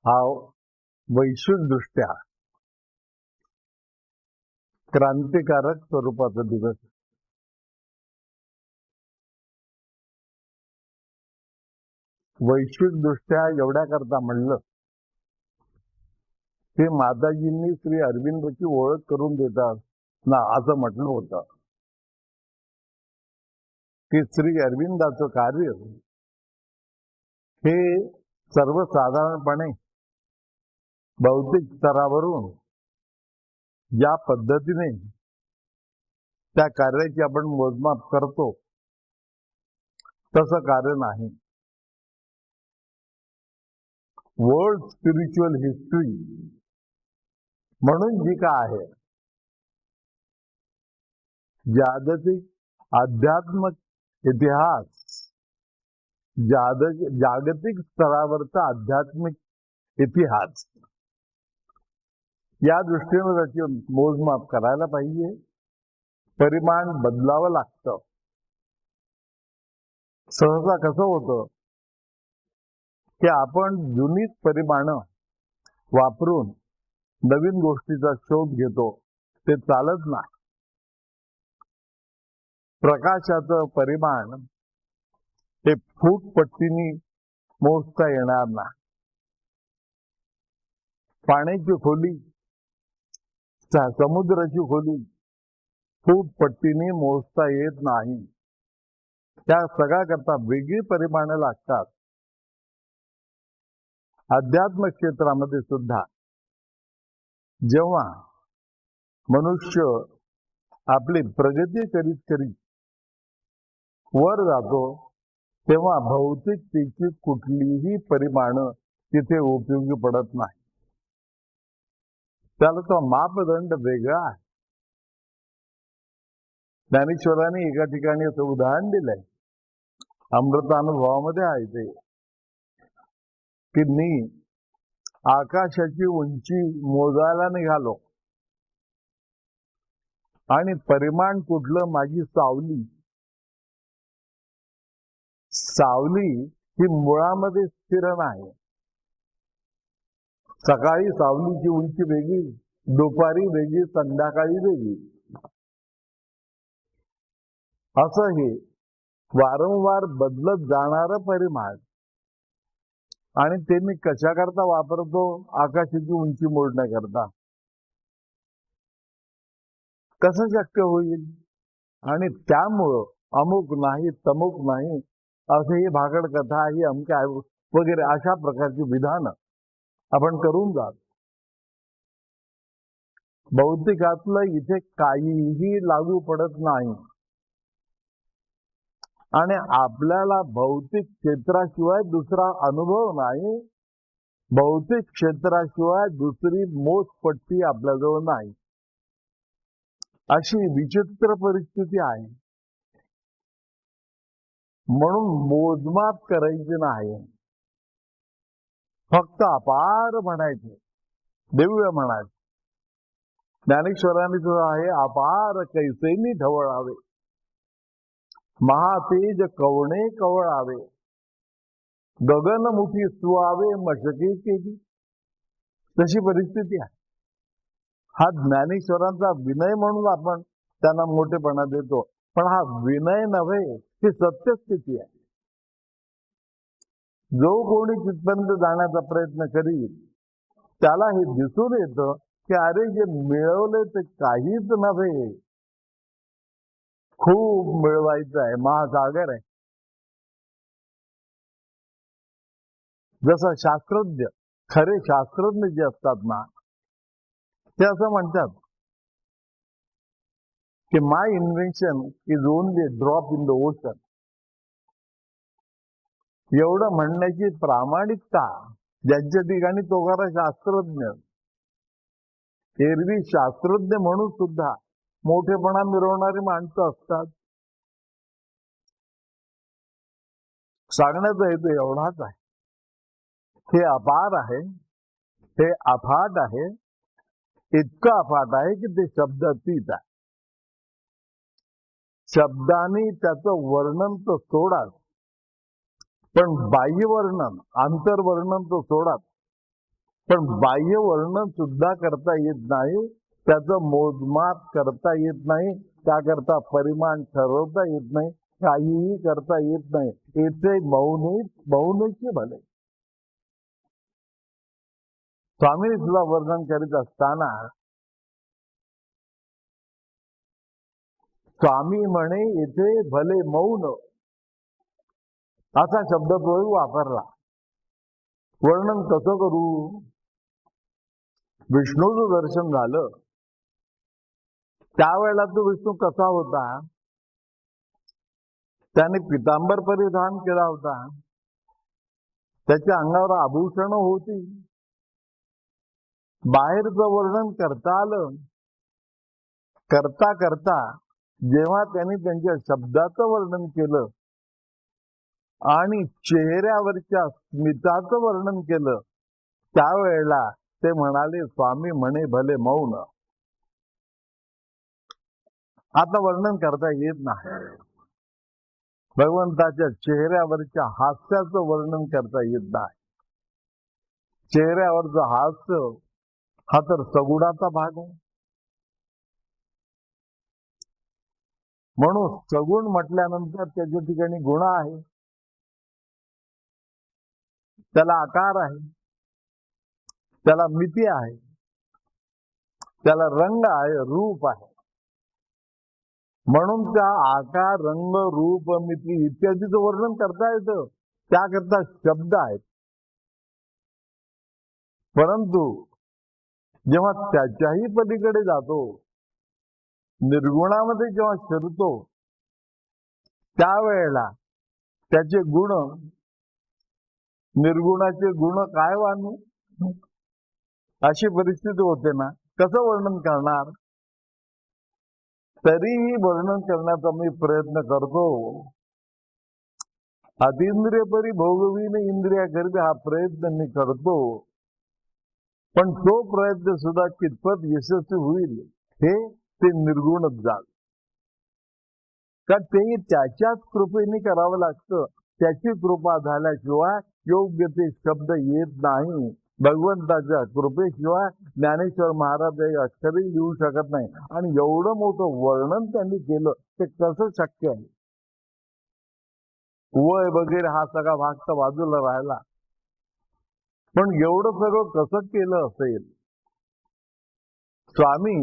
हा वैश्विकदृष्ट्या क्रांतिकारक स्वरूपाचा दिवस. वैश्विकदृष्ट्या एवढ्या करता म्हणलं की माताजींनी श्री अरविंदची ओळख करून देतात ना, असं म्हटलं होतं की श्री अरविंदाचं कार्य हे सर्वसाधारणपणे भौतिक स्तरावरून ज्या पद्धतीने त्या कार्याची आपण मोजमाप करतो तसं कार्य नाही. वर्ल्ड स्पिरिच्युअल हिस्ट्री म्हणून जी का आहे, जागतिक आध्यात्मिक इतिहास, जागतिक स्तरावरचा आध्यात्मिक इतिहास, या दृष्टीने त्याची मोजमाप करायला पाहिजे. परिमाण बदलावं लागतं. सहसा कसं होतं की आपण जुनीच परिमाणं वापरून नवीन गोष्टीचा शोध घेतो, ते चालत नाही. प्रकाशाचं परिमाण हे फूटपट्टीनी मोजता येणार नाही. पाण्याची खोली, समुद्राची खोली फूटपट्टीने मोजता येत नाही. त्या सगळ्या करता वेगळी परिमाणं लागतात. अध्यात्म क्षेत्रामध्ये सुद्धा जेव्हा मनुष्य आपली प्रगती करीत करीत वर जातो, तेव्हा भौतिकतेची कुठलीही परिमाणं तिथे उपयोगी पडत नाही. त्याला तो मापदंड वेगळा आहे. ज्ञानेश्वरांनी एका ठिकाणी असं उदाहरण दिलंय, अमृतानुभवामध्ये आहे ते, की मी आकाशाची उंची मोजायला निघालो आणि परिमाण कुठलं, माझी सावली. सावली ही मुळामध्ये स्थिर नाही. सकाळी सावलीची उंची वेगळी, दुपारी वेगळी, संध्याकाळी वेगळी. असं हे वारंवार बदलत जाणारं परिमाण. आणि ते मी कशाकरता वापरतो? आकाशाची उंची मोजण्याकरता. कसं शक्य होईल? आणि त्यामुळं अमुक नाही तमुक नाही असं ही भाकड कथा, ही अमक्या वगैरे अशा प्रकारची विधानं आपण करून जात. भौतिकातलं इथे काहीही लागू पडत नाही. आणि आपल्याला भौतिक क्षेत्राशिवाय दुसरा अनुभव नाही. भौतिक क्षेत्राशिवाय दुसरी मोजपट्टी आपल्याजवळ नाही. अशी विचित्र परिस्थिती आहे. म्हणून मोजमाप करायचे नाही, फक्त अपार म्हणायचे, दिव्य म्हणायचे. ज्ञानेश्वरांनी सुद्धा आहे, अपार कैसेनी ढवळावे, महातेज कवणे कवळावे, गगनमुठी सुवावे मशके केली. तशी परिस्थिती आहे. हा ज्ञानेश्वरांचा विनय म्हणून आपण त्यांना मोठेपणा देतो, पण हा विनय नव्हे, ही सत्यस्थिती आहे. जो कोणी तिथपर्यंत जाण्याचा प्रयत्न करील त्याला हे दिसून येतं की अरे, जे मिळवले ते काहीच नव्हे, खूप मिळवायचं आहे, महासागर आहे. जसं शास्त्रज्ञ, खरे शास्त्रज्ञ जे असतात ना, ते असं म्हणतात की my invention is only drop in the ocean. एवढं म्हणण्याची प्रामाणिकता ज्यांच्या ठिकाणी तो खरा शास्त्रज्ञ. एरवी शास्त्रज्ञ म्हणून सुद्धा मोठेपणा मिरवणारी माणसं असतात. सांगण्याचा हेतू एवढाच आहे, हे अपार आहे, हे अफाट आहे, इतकं अफाट आहे की ते शब्दातीत आहे. शब्दांनी त्याचं वर्णन तर सोडाच, पण बाह्यवर्णन, आंतरवर्णन तो सोडाच. पण बाह्य वर्णन सुद्धा करता येत नाही, त्याचं मोजमाप करता येत नाही, त्याकरता परिमाण ठरवता येत नाही, काहीही करता येत नाही. येथे मौनचे भले. स्वामी सुद्धा वर्णन करीत असताना स्वामी म्हणे येथे भले मौन असा शब्द प्रयोग वापरला. वर्णन कसं करू? विष्णूचं दर्शन झालं त्यावेळेला तो विष्णू कसा होता? त्याने पितांबर परिधान केला होता, त्याच्या अंगावर आभूषण होती. बाहेरचं वर्णन करता आलं. करता करता जेव्हा त्यांनी त्यांच्या शब्दाचं वर्णन केलं आणि चेहऱ्यावरच्या स्मिताचं वर्णन केलं, त्यावेळेला ते म्हणाले स्वामी म्हणे भले मौन. आता वर्णन करता येत नाही. भगवंताच्या चेहऱ्यावरच्या हास्याचं वर्णन करता येत नाही. चेहऱ्यावरचं हास्य हा तर सगुणाचा भाग आहे. म्हणून सगुण म्हटल्यानंतर त्याच्या ठिकाणी गुण आहे, त्याला आकार आहे, त्याला मिती आहे, त्याला रंग आहे, रूप आहे. म्हणून त्या आकार, रंग, रूप, मिती इत्यादीचं वर्णन करता येतं, त्याकरता शब्द आहेत. परंतु जेव्हा त्याच्याही पलीकडे जातो, निर्गुणामध्ये जेव्हा शिरतो, त्यावेळेला त्याचे गुण, निर्गुणाचे गुण काय वानू अशी परिस्थिती होते ना. कसं वर्णन करणार? तरीही वर्णन करण्याचा मी प्रयत्न करतो. अतींद्रिय परी भोगवीन इंद्रिया करते हा प्रयत्न मी करतो, पण तो प्रयत्न सुद्धा कितपत यशस्वी होईल हे ते निर्गुणच जाल. का ते त्याच्याच कृपेने करावं लागतं. त्याची कृपा झाल्याशिवाय योग्य ते शब्द येत नाही. भगवंताच्या कृपेशिवाय ज्ञानेश्वर महाराज हे अक्षरही लिहू शकत नाही. आणि एवढं मोठं वर्णन त्यांनी केलं, ते कसं शक्य आहे? वय वगैरे हा सगळा भाग तर बाजूला राहिला, पण एवढं सगळं कसं केलं असेल? स्वामी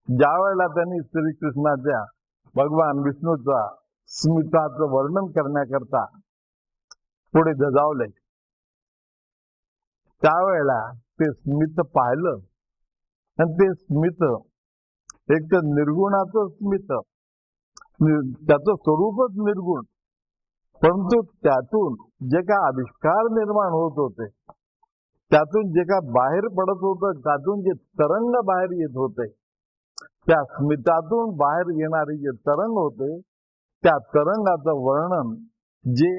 ज्या वेळेला त्यांनी श्रीकृष्णाच्या, भगवान विष्णूचा स्मिताचं वर्णन करण्याकरता पुढे धजावले, त्यावेळेला ते स्मित पाहिलं. आणि ते स्मित एक तर निर्गुणाचं स्मित, त्याचं स्वरूपच निर्गुण, परंतु त्यातून जे काय आविष्कार निर्माण होत होते, त्यातून जे काय बाहेर पडत होतं, त्यातून जे तरंग बाहेर येत होते, त्या स्मितातून बाहेर येणारे जे तरंग होते, त्या तरंगाचं वर्णन जे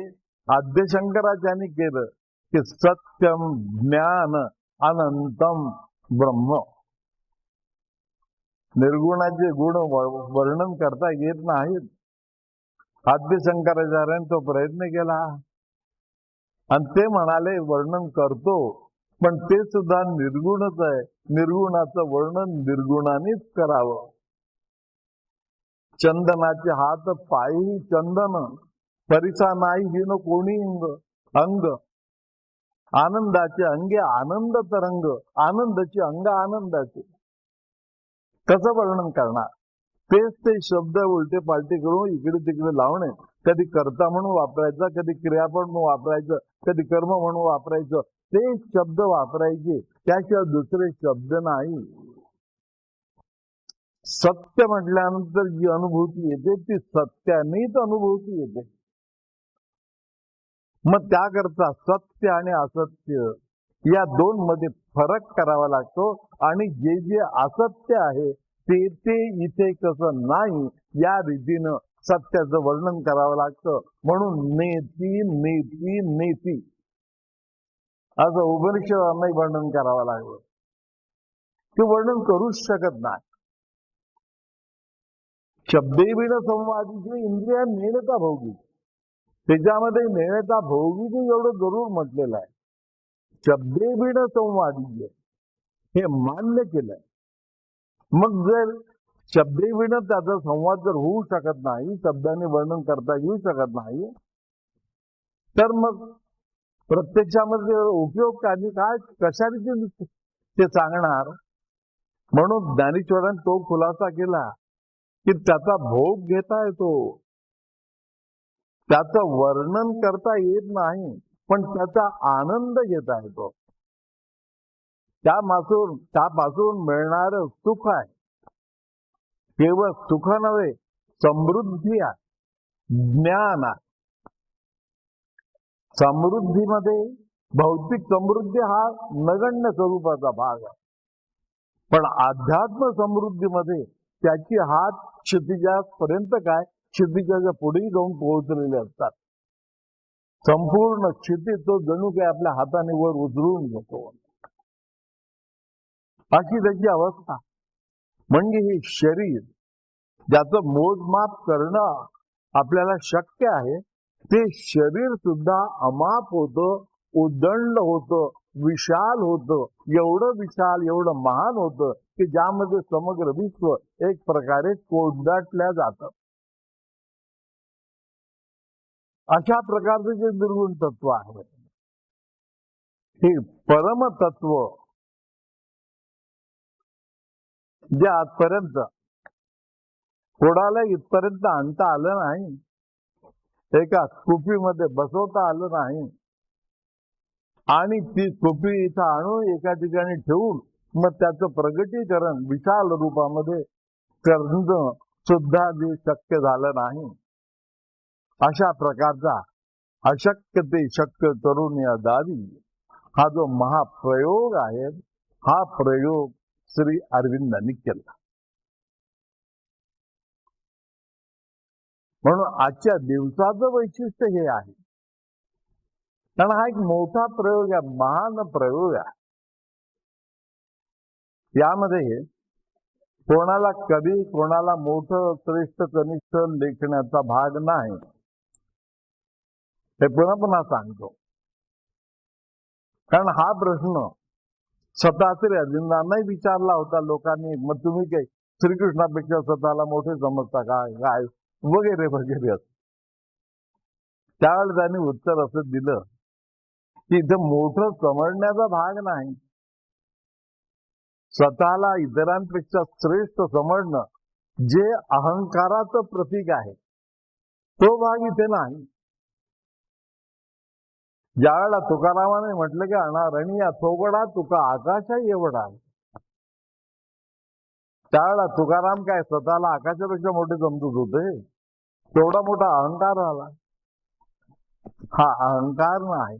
आद्यशंकराचार्यांनी केलं की सत्यम ज्ञान अनंतम ब्रह्म. निर्गुणाचे गुण वर्णन करता येत नाहीत. आद्यशंकराचार्यांनी तो प्रयत्न केला आणि ते म्हणाले वर्णन करतो, पण ते सुद्धा निर्गुणच आहे. निर्गुणाचं वर्णन निर्गुणानेच करावं. चंदनाचे हात पायी चंदन, परिसा नाही हिन कोणी अंग. आनंदाचे अंगे आनंद तरंग, आनंदाचे अंग आनंदाचे. कसं वर्णन करणार? तेच ते शब्द उलटे पालटे करून इकडे तिकडे लावणे. कधी कर्ता म्हणून वापरायचा, कधी क्रियापद म्हणून वापरायचं, कधी कर्म म्हणून वापरायचं. ते शब्द वापरायचे, त्याशिवाय दुसरे शब्द नाही. सत्य म्हटल्यानंतर जी अनुभूती येते ती सत्यानेच अनुभूती येते. मग त्याकरता सत्य आणि असत्य या दोन मध्ये फरक करावा लागतो. आणि जे जे असत्य आहे ते इथे कसं नाही या रीतीनं सत्याचं वर्णन करावं लागतं. म्हणून नेती नेती नेती असं उपनिषदांनाही वर्णन करावं लागलं. ते वर्णन करूच शकत नाही. शब्देविण संवादीचे इंद्रिय नेणता भोगी, त्याच्यामध्ये नेणता भोगीचे एवढं जरूर म्हटलेलं आहे. शब्दे विण संवादीय हे मान्य केलंय. मग जर शब्दे विण त्याचा संवाद जर होऊ शकत नाही, शब्दाने वर्णन करता येऊ शकत नाही, तर मग प्रत्यक्षामध्ये उपयोग काय कशाने ते सांगणार. म्हणून ज्ञानेश्वरांनी तो खुलासा केला की त्याचा भोग घेता येतो, त्याचं वर्णन करता येत नाही, पण त्याचा आनंद घेता येतो. त्यापासून मिळणारं सुख आहे, केवळ सुख नव्हे, समृद्धी आहे, ज्ञान आहे. समृद्धीमध्ये भौतिक समृद्धी हा नगण्य स्वरूपाचा भाग आहे, पण अध्यात्म समृद्धीमध्ये त्याची हात क्षितिजापर्यंत काय, क्षितिजाच्या पुढेही जाऊन पोहोचलेले असतात. संपूर्ण क्षितिज तो जणू काय आपल्या हाताने वर उचलून घेतो, अशी त्याची अवस्था. म्हणजे हे शरीर ज्याचं मोजमाप करणं आपल्याला शक्य आहे, ते शरीर सुद्धा अमाप होतं, उदंड होतं, विशाल होतं. एवढं विशाल, एवढं महान होतं की ज्यामध्ये समग्र विश्व एक प्रकारे कोंडाटल्या जातं. अशा प्रकारचे जे निर्गुण तत्व आहे, हे परमतत्व जे आजपर्यंत कोणाला इथपर्यंत आणता आलं नाही, एका कुपीमध्ये बसवता आलं नाही, आणि ती कुपी इथं आणून एका ठिकाणी ठेवून मग त्याचं प्रगटीकरण विशाल रूपामध्ये करणं सुद्धा जे शक्य झालं नाही, अशा प्रकारचा अशक्य ते शक्य करून या दारी हा जो महाप्रयोग आहे, हा प्रयोग श्री अरविंदांनी केला. म्हणून आजच्या दिवसाचं वैशिष्ट्य हे आहे, कारण हा एक मोठा प्रयोग आहे, महान प्रयोग आहे. यामध्ये कोणाला कधी कोणाला मोठं श्रेष्ठ कनिष्ठ लेखण्याचा भाग नाही, हे पुन्हा पुन्हा सांगतो. कारण हा प्रश्न स्वतः श्री अरविंदांनाही विचारला होता लोकांनी, मग तुम्ही काही श्रीकृष्णापेक्षा स्वतःला मोठे समजता काय वगैरे वगैरे. त्यावेळेला त्यांनी उत्तर असं दिलं की इथं मोठं समजण्याचा भाग नाही, स्वतःला इतरांपेक्षा श्रेष्ठ समजणं जे अहंकाराचं प्रतीक आहे, तो भाग इथे नाही. ज्यावेळेला तुकारामाने म्हटलं की अनारणी थोगडा तुका आकाशा एवढा, त्यावेळेला तुकाराम काय स्वतःला आकाशापेक्षा मोठे समजत होते, तेवढा मोठा अहंकार आला. हा अहंकार नाही,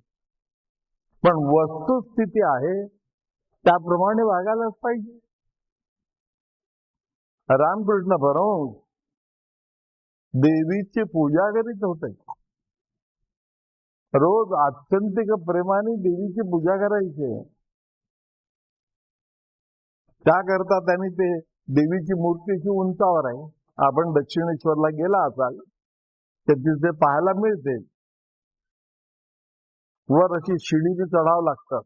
पण वस्तुस्थिती आहे त्याप्रमाणे वागायलाच पाहिजे. रामकृष्ण परमहंस देवीची पूजा करीत होते, रोज आत्यंतिक प्रेमाने देवीची पूजा करायची. त्याकरता त्यांनी ते देवीची मूर्तीची उंचावर आहे, आपण दक्षिणेश्वरला गेला असाल तर तिथे पाहायला मिळते, वर अशी शिडीने चढावं लागतं.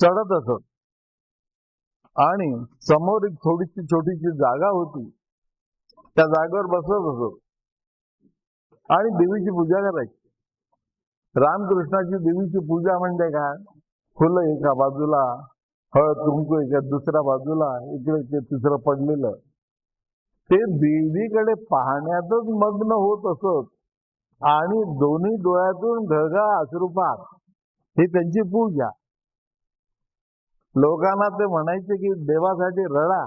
चढत असत आणि समोर एक थोडीशी छोटीशी जागा होती, त्या जागेवर बसत असत आणि देवीची पूजा करायची. रामकृष्णाची देवीची पूजा म्हणजे काय, फुलं एका बाजूला, हळद कुंकू एका दुसऱ्या बाजूला, इकडे तिसरं पडलेलं, ते देवीकडे पाहण्यातच मग्न होत असत आणि दोन्ही डोळ्यातून ढळढळ अश्रुपात, ही त्यांची पूजा. लोकांना ते म्हणायचे की देवासाठी रडा,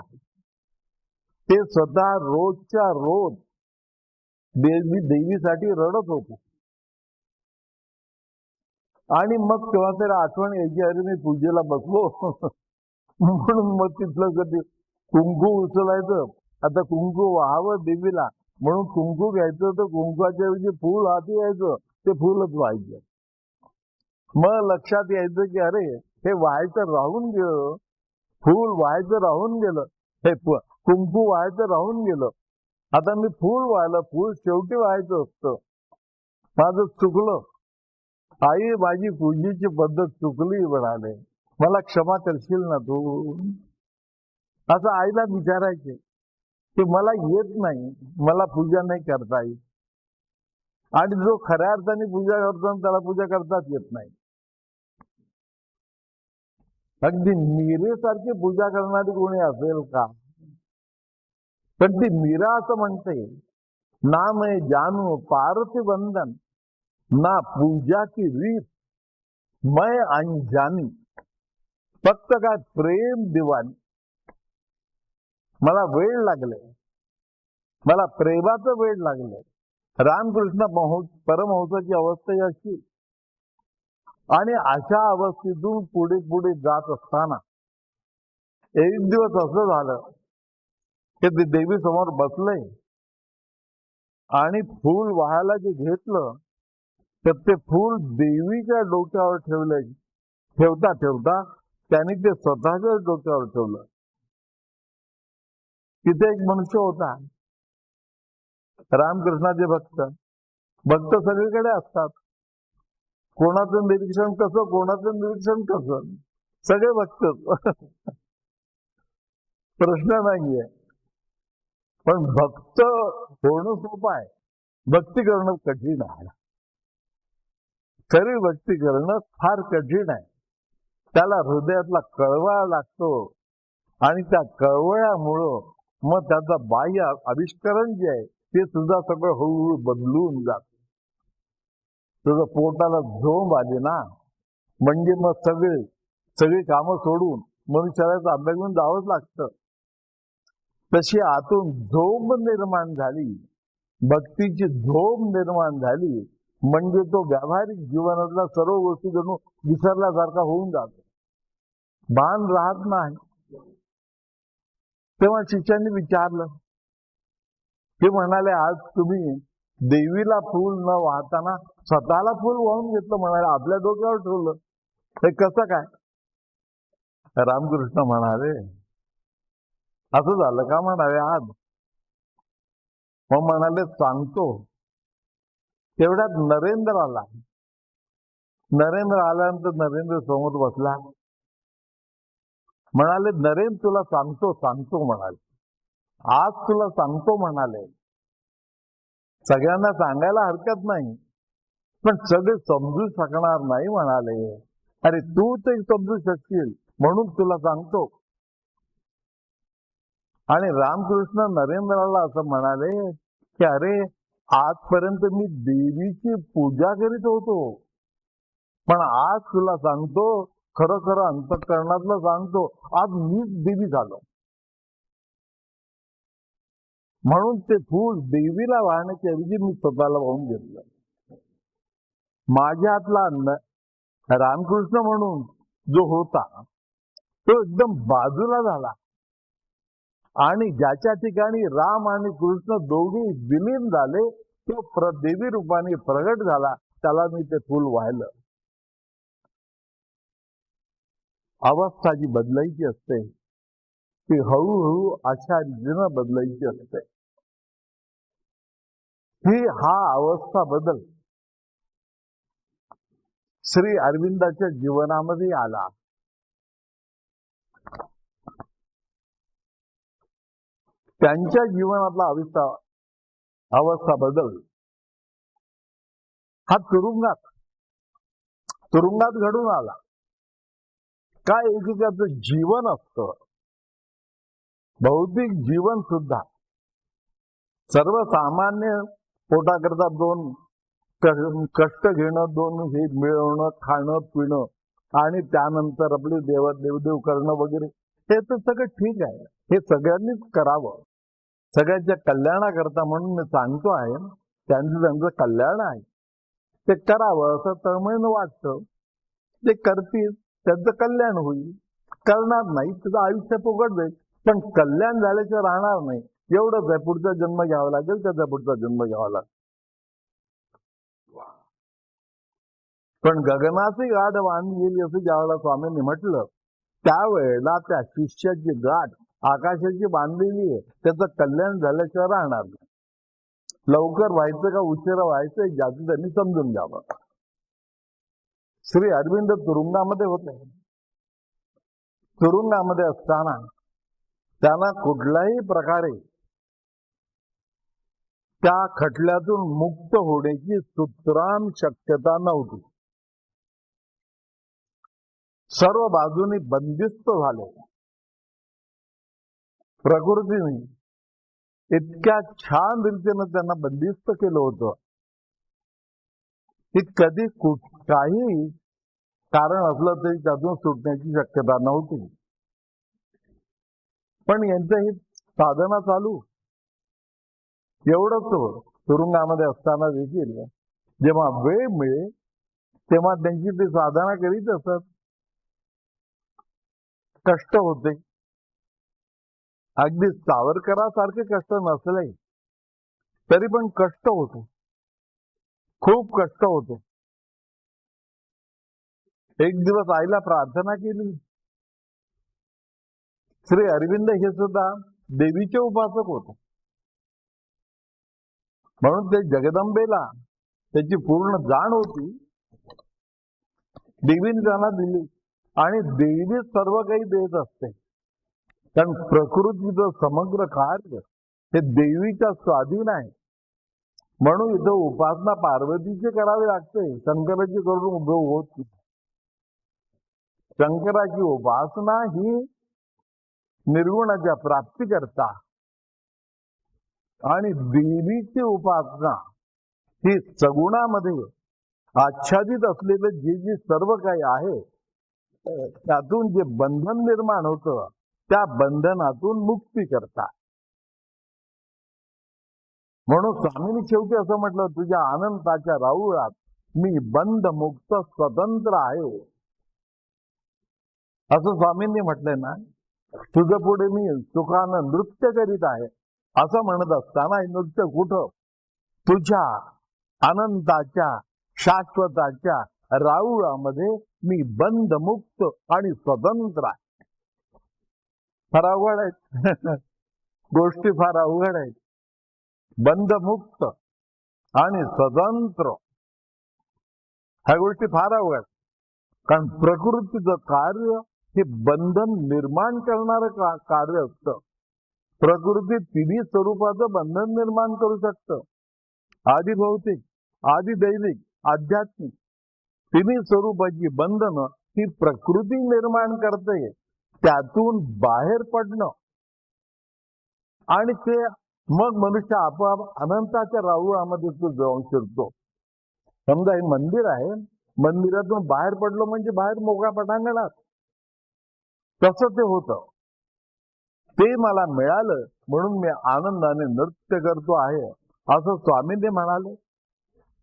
ते स्वतः रोजच्या रोज देवीसाठी रडत होते. आणि मग तेव्हा तरी आठवण यायची, अरे मी पूजेला बसलो म्हणून मग तिथलं कधी कुंकू उचलायचं, आता कुंकू व्हावं देवीला म्हणून कुंकू घ्यायचं, तर कुंकवाच्या ऐवजी फूल हाती यायचं, ते फूलच व्हायचं. मग लक्षात यायचं की अरे हे व्हायचं राहून गेलं, फूल व्हायचं राहून गेलं, हे कुंकू व्हायचं राहून गेलं, आता मी फूल व्हायला, फूल शेवटी व्हायचं असतं, माझं चुकलं. आई माझी पूजेची पद्धत चुकली म्हणाले, मला क्षमा करशील ना तू? असं आईला विचारायचे की मला येत नाही, मला पूजा नाही करता येत. आणि जो खऱ्या अर्थाने पूजा करतो त्याला पूजा करताच येत नाही. अगदी मीरेसारखी पूजा करणारी कोणी असेल का? पण ती मीरा असं म्हणते, ना मैं जानू पार्थ वंदन, ना पूजा की रीत, मैं अनजानी, फक्त काय प्रेम दिवाणी. मला वेळ लागले, मला प्रेमाचं वेळ लागलं. रामकृष्ण परमहंसाची अवस्था अशी. आणि अशा अवस्थेतून पुढे पुढे जात असताना एक दिवस असं झालं की ते देवी समोर बसले आणि फूल वाहायला जे घेतलं तर ते फूल देवीच्या डोक्यावर ठेवले. ठेवता ठेवता त्यांनी ते स्वतःच्या डोक्यावर ठेवलं. तिथे एक मनुष्य होता, रामकृष्णाचे भक्त. भक्त सगळीकडे असतात. कोणाचं निरीक्षण कसं, कोणाचं निरीक्षण कसं, सगळे भक्त. प्रश्न नाहीये. पण भक्त होणं सोपं आहे, भक्ती करणं कठीण आहे. खरी भक्ती करणं फार कठीण आहे. त्याला हृदयातला कळवळा लागतो आणि त्या कळवळ्यामुळं मग त्याचा बाह्य आविष्करण जे आहे ते सुद्धा सगळं हळूहळू बदलून जातं. तुझं पोटाला झोंब आली ना, म्हणजे मग सगळी कामं सोडून मनुष्याला अभ्यास घेऊन जावंच लागतं. तशी आतून झोंब निर्माण झाली, भक्तीची झोंब निर्माण झाली, म्हणजे तो व्यावहारिक जीवनातल्या सर्व गोष्टी जणू विसरल्यासारखा होऊन जातो, भान राहत नाही. तेव्हा शिष्यांनी विचारलं, ते म्हणाले, आज तुम्ही देवीला फूल न वाहताना स्वतःला फूल वाहून घेतलं म्हणाले, आपल्या डोक्यावर ठेवलं, हे कसं काय? रामकृष्ण म्हणाले, असं झालं का म्हणाले आज? मग म्हणाले, सांगतो. तेवढ्यात नरेंद्र आला. नरेंद्र आल्यानंतर नरेंद्र समोर बसला. म्हणाले, नरेंद्र तुला सांगतो म्हणाले, आज तुला सांगतो म्हणाले. सगळ्यांना सांगायला हरकत नाही, पण सगळे समजू शकणार नाही म्हणाले. अरे तू ते समजू शकशील म्हणून तुला सांगतो. आणि रामकृष्ण नरेंद्राला असं म्हणाले की अरे आजपर्यंत मी देवीची पूजा करीत होतो, पण आज तुला सांगतो, खरं खरं अंतःकरणातलं सांगतो, आज मीच देवी झालो. म्हणून ते फूल देवीला वाहण्याच्या ऐवजी मी स्वतःला वाहून घेतलं. माझ्यातला रामकृष्ण म्हणून जो होता तो एकदम बाजूला झाला आणि ज्याच्या ठिकाणी राम आणि कृष्ण दोघे विलीन झाले तो देवी रूपाने प्रगट झाला, त्याला मी ते फूल वाहिलं. अवस्था जी बदलायची असते ती हळूहळू अशा रीतीनं बदलायची असते. हा अवस्था बदल श्री अरविंदाच्या जीवनामध्ये आला. त्यांच्या जीवनातला अवस्था बदल हा तुरुंगात घडून आला. काय एकेकाचं जीवन असतं, भौतिक जीवन सुद्धा. सर्वसामान्य पोटाकरता दोन कष्ट घेणं, दोन हे मिळवणं, खाणं पिणं आणि त्यानंतर आपले देवदेव करणं वगैरे, हे तर सगळं ठीक आहे, हे सगळ्यांनीच करावं, सगळ्यांच्या कल्याणाकरता. म्हणून मी सांगतो आहे, त्यांचं कल्याण आहे, ते करावं असं तळमळीनं वाटतं. ते करतील, त्यांचं कल्याण होईल. करणार नाही तुझं आयुष्य फुकट जाईल, पण कल्याण झाल्याशिवाय राहणार नाही. एवढंच आहे, पुढचा जन्म घ्यावा लागेल, त्याचा पुढचा जन्म घ्यावा लागेल. पण गगनाची गाठ बांधली गेली असं ज्यावेळेला स्वामींनी म्हटलं, त्यावेळेला त्या शिष्याची गाठ आकाशाची बांधलेली आहे, त्याचं कल्याण झाल्याशिवाय राहणार नाही. लवकर व्हायचं का उशिरा व्हायचं ज्याचं त्यांनी समजून घ्यावं. श्री अरविंद तुरुंगामध्ये होते. तुरुंगामध्ये असताना त्यांना कुठल्याही प्रकारे त्या खटल्यातून मुक्त होण्याची सुतराम शक्यता नव्हती. सर्व बाजूनी बंदिस्त झाले. प्रकृतीने इतक्या छान रीतीनं त्यांना बंदिस्त केलं होतं की कधी काही कारण असलं तरी त्यातून सुटण्याची शक्यता नव्हती. पण यांचं हे साधना चालू. एवढंच तुरुंगामध्ये असताना देखील जेव्हा वेळ मिळे तेव्हा त्यांची ती साधना करीत असत. कष्ट होते. अगदी सावरकरासारखे कष्ट नसले तरी पण कष्ट होते. खूप कष्ट होते. एक दिवस आईला प्रार्थना केली. श्री अरविंद हे सुद्धा देवीचे उपासक होते. म्हणून ते जगदंबेला त्याची पूर्ण जाण होती. देवीने त्यांना दिली आणि देवी सर्व काही देत असते. कारण प्रकृतीचं समग्र कार्य हे देवीच्या स्वाधीन आहे. म्हणून इथं उपासना पार्वतीची करावी लागते. शंकराची करून उभं होत नाही. शंकराची उपासना ही निर्गुणाच्या प्राप्ती करता आणि देवीची उपासना ही सगुणामध्ये आच्छादित असलेलं जे सर्व काही आहे त्यातून जे बंधन निर्माण होतं त्या बंधनातून मुक्ती करता. म्हणून स्वामींनी शेवटी असं म्हटलं, तुझ्या अनंताच्या राऊळात मी बंध मुक्त स्वतंत्र आहे. असं स्वामींनी म्हटलंय ना. तुझं पुढे मी सुखानं नृत्य करीत आहे असं म्हणत असताना हे नृत्य कुठं? तुझ्या अनंताच्या शाश्वताच्या राऊळामध्ये मी बंधमुक्त आणि स्वतंत्र आहे. फार अवघड आहेत गोष्टी, फार अवघड आहेत. बंधमुक्त आणि स्वतंत्र ह्या गोष्टी फार अवघड. कारण प्रकृतीचं कार्य हे बंधन निर्माण करणारं कार्य असतं. प्रकृती तिन्ही स्वरूपाचं बंधन निर्माण करू शकतं. आधी भौतिक, आधी दैविक, आध्यात्मिक तिन्ही स्वरूपाची बंधनं ही प्रकृती निर्माण करते. त्यातून बाहेर पडणं आणि ते मग मनुष्य आपोआप अनंताच्या राऊळामध्ये तो जाऊन शिरतो. समजा हे मंदिर आहे, मंदिरातून बाहेर पडलो म्हणजे बाहेर मोकळ्या पटांगणात. तसं ते होतं. ते मला मिळालं म्हणून मी आनंदाने नृत्य करतो आहे असं स्वामींनी म्हणाले.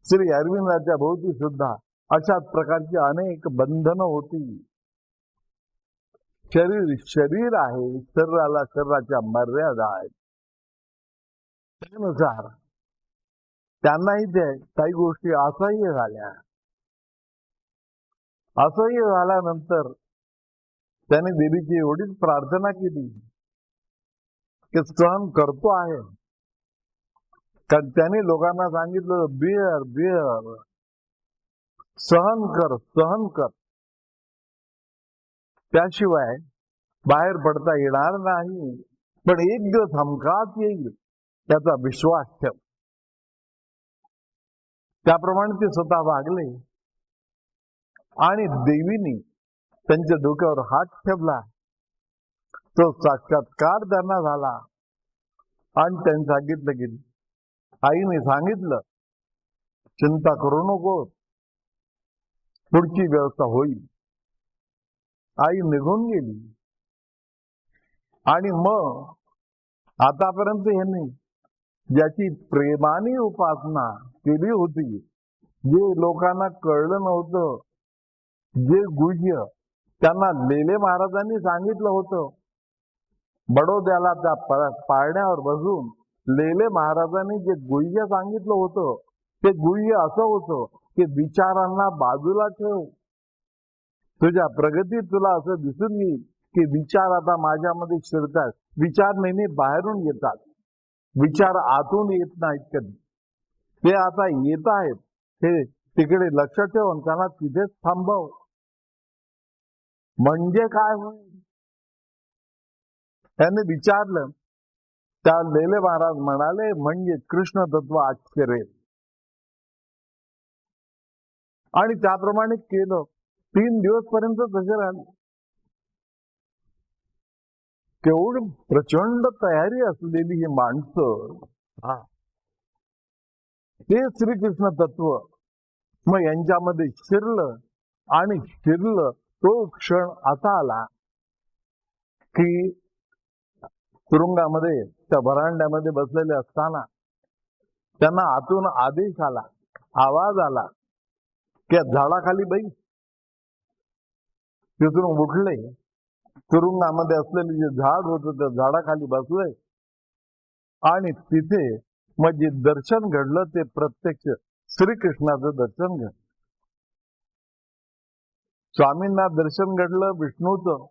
श्री अरविंदाच्या भोवती सुद्धा अशाच प्रकारची अनेक बंधनं होती. शरीर आहे, शरीराला शरीराच्या मर्यादा आहेत. त्यानुसार त्यांनाही ते काही गोष्टी असह्य झाल्या. असह्य झाल्यानंतर त्याने देवीची एवढीच प्रार्थना केली की सहन करतो आहे. कारण त्याने लोकांना सांगितलं, बिअर सहन कर, सहन कर, त्याशिवाय बाहेर पडता येणार नाही. पण एक दिवस हमखास येईल त्याचा विश्वास ठेव. त्याप्रमाणे ते स्वतः वागले आणि देवीने त्यांच्या डोक्यावर हात ठेवला. तो साक्षात्कार त्यांना झाला आणि त्यांनी सांगितलं की आईने सांगितलं, चिंता करू नको, पुढची व्यवस्था होईल. आई निघून गेली आणि मग आतापर्यंत यांनी ज्याची प्रेमाने उपासना केली होती, जे लोकांना कळलं नव्हतं, जे गुह्य त्यांना लेले महाराजांनी सांगितलं होतं. बडोद्याला त्या पाळण्यावर बसून लेले महाराजांनी जे गुह्य सांगितलं होतं ते गुह्य असं होतं की विचारांना बाजूला ठेव. तुझ्या प्रगतीत तुला असं दिसून येईल की विचार आता माझ्यामध्ये शिरतात. विचार नेहमी बाहेरून येतात, विचार आतून येत नाहीत कधी. ते आता येत आहेत. हे तिकडे लक्ष ठेवून त्यांना तिथेच थांबव. म्हणजे काय होईल? त्यांनी विचारलं. त्या लेले महाराज म्हणाले, म्हणजे कृष्ण तत्व आश्चर्य. आणि त्याप्रमाणे केलं. 3 दिवस पर्यंत तसे राहिले. केवढी प्रचंड तयारी असलेली ही माणसं, ते श्रीकृष्ण तत्व मग यांच्यामध्ये शिरलं. आणि शिरलं तो क्षण असा आला की तुरुंगामध्ये त्या व्हरांड्यामध्ये बसलेले असताना त्यांना आतून आदेश आला, आवाज आला की झाडाखाली बैस. तिथून उठले. तुरुंगामध्ये असलेले जे झाड होतं त्या झाडाखाली बसले. आणि तिथे मग जे दर्शन घडलं ते प्रत्यक्ष श्रीकृष्णाचं दर्शन घडलं. स्वामींना दर्शन घडलं विष्णूचं.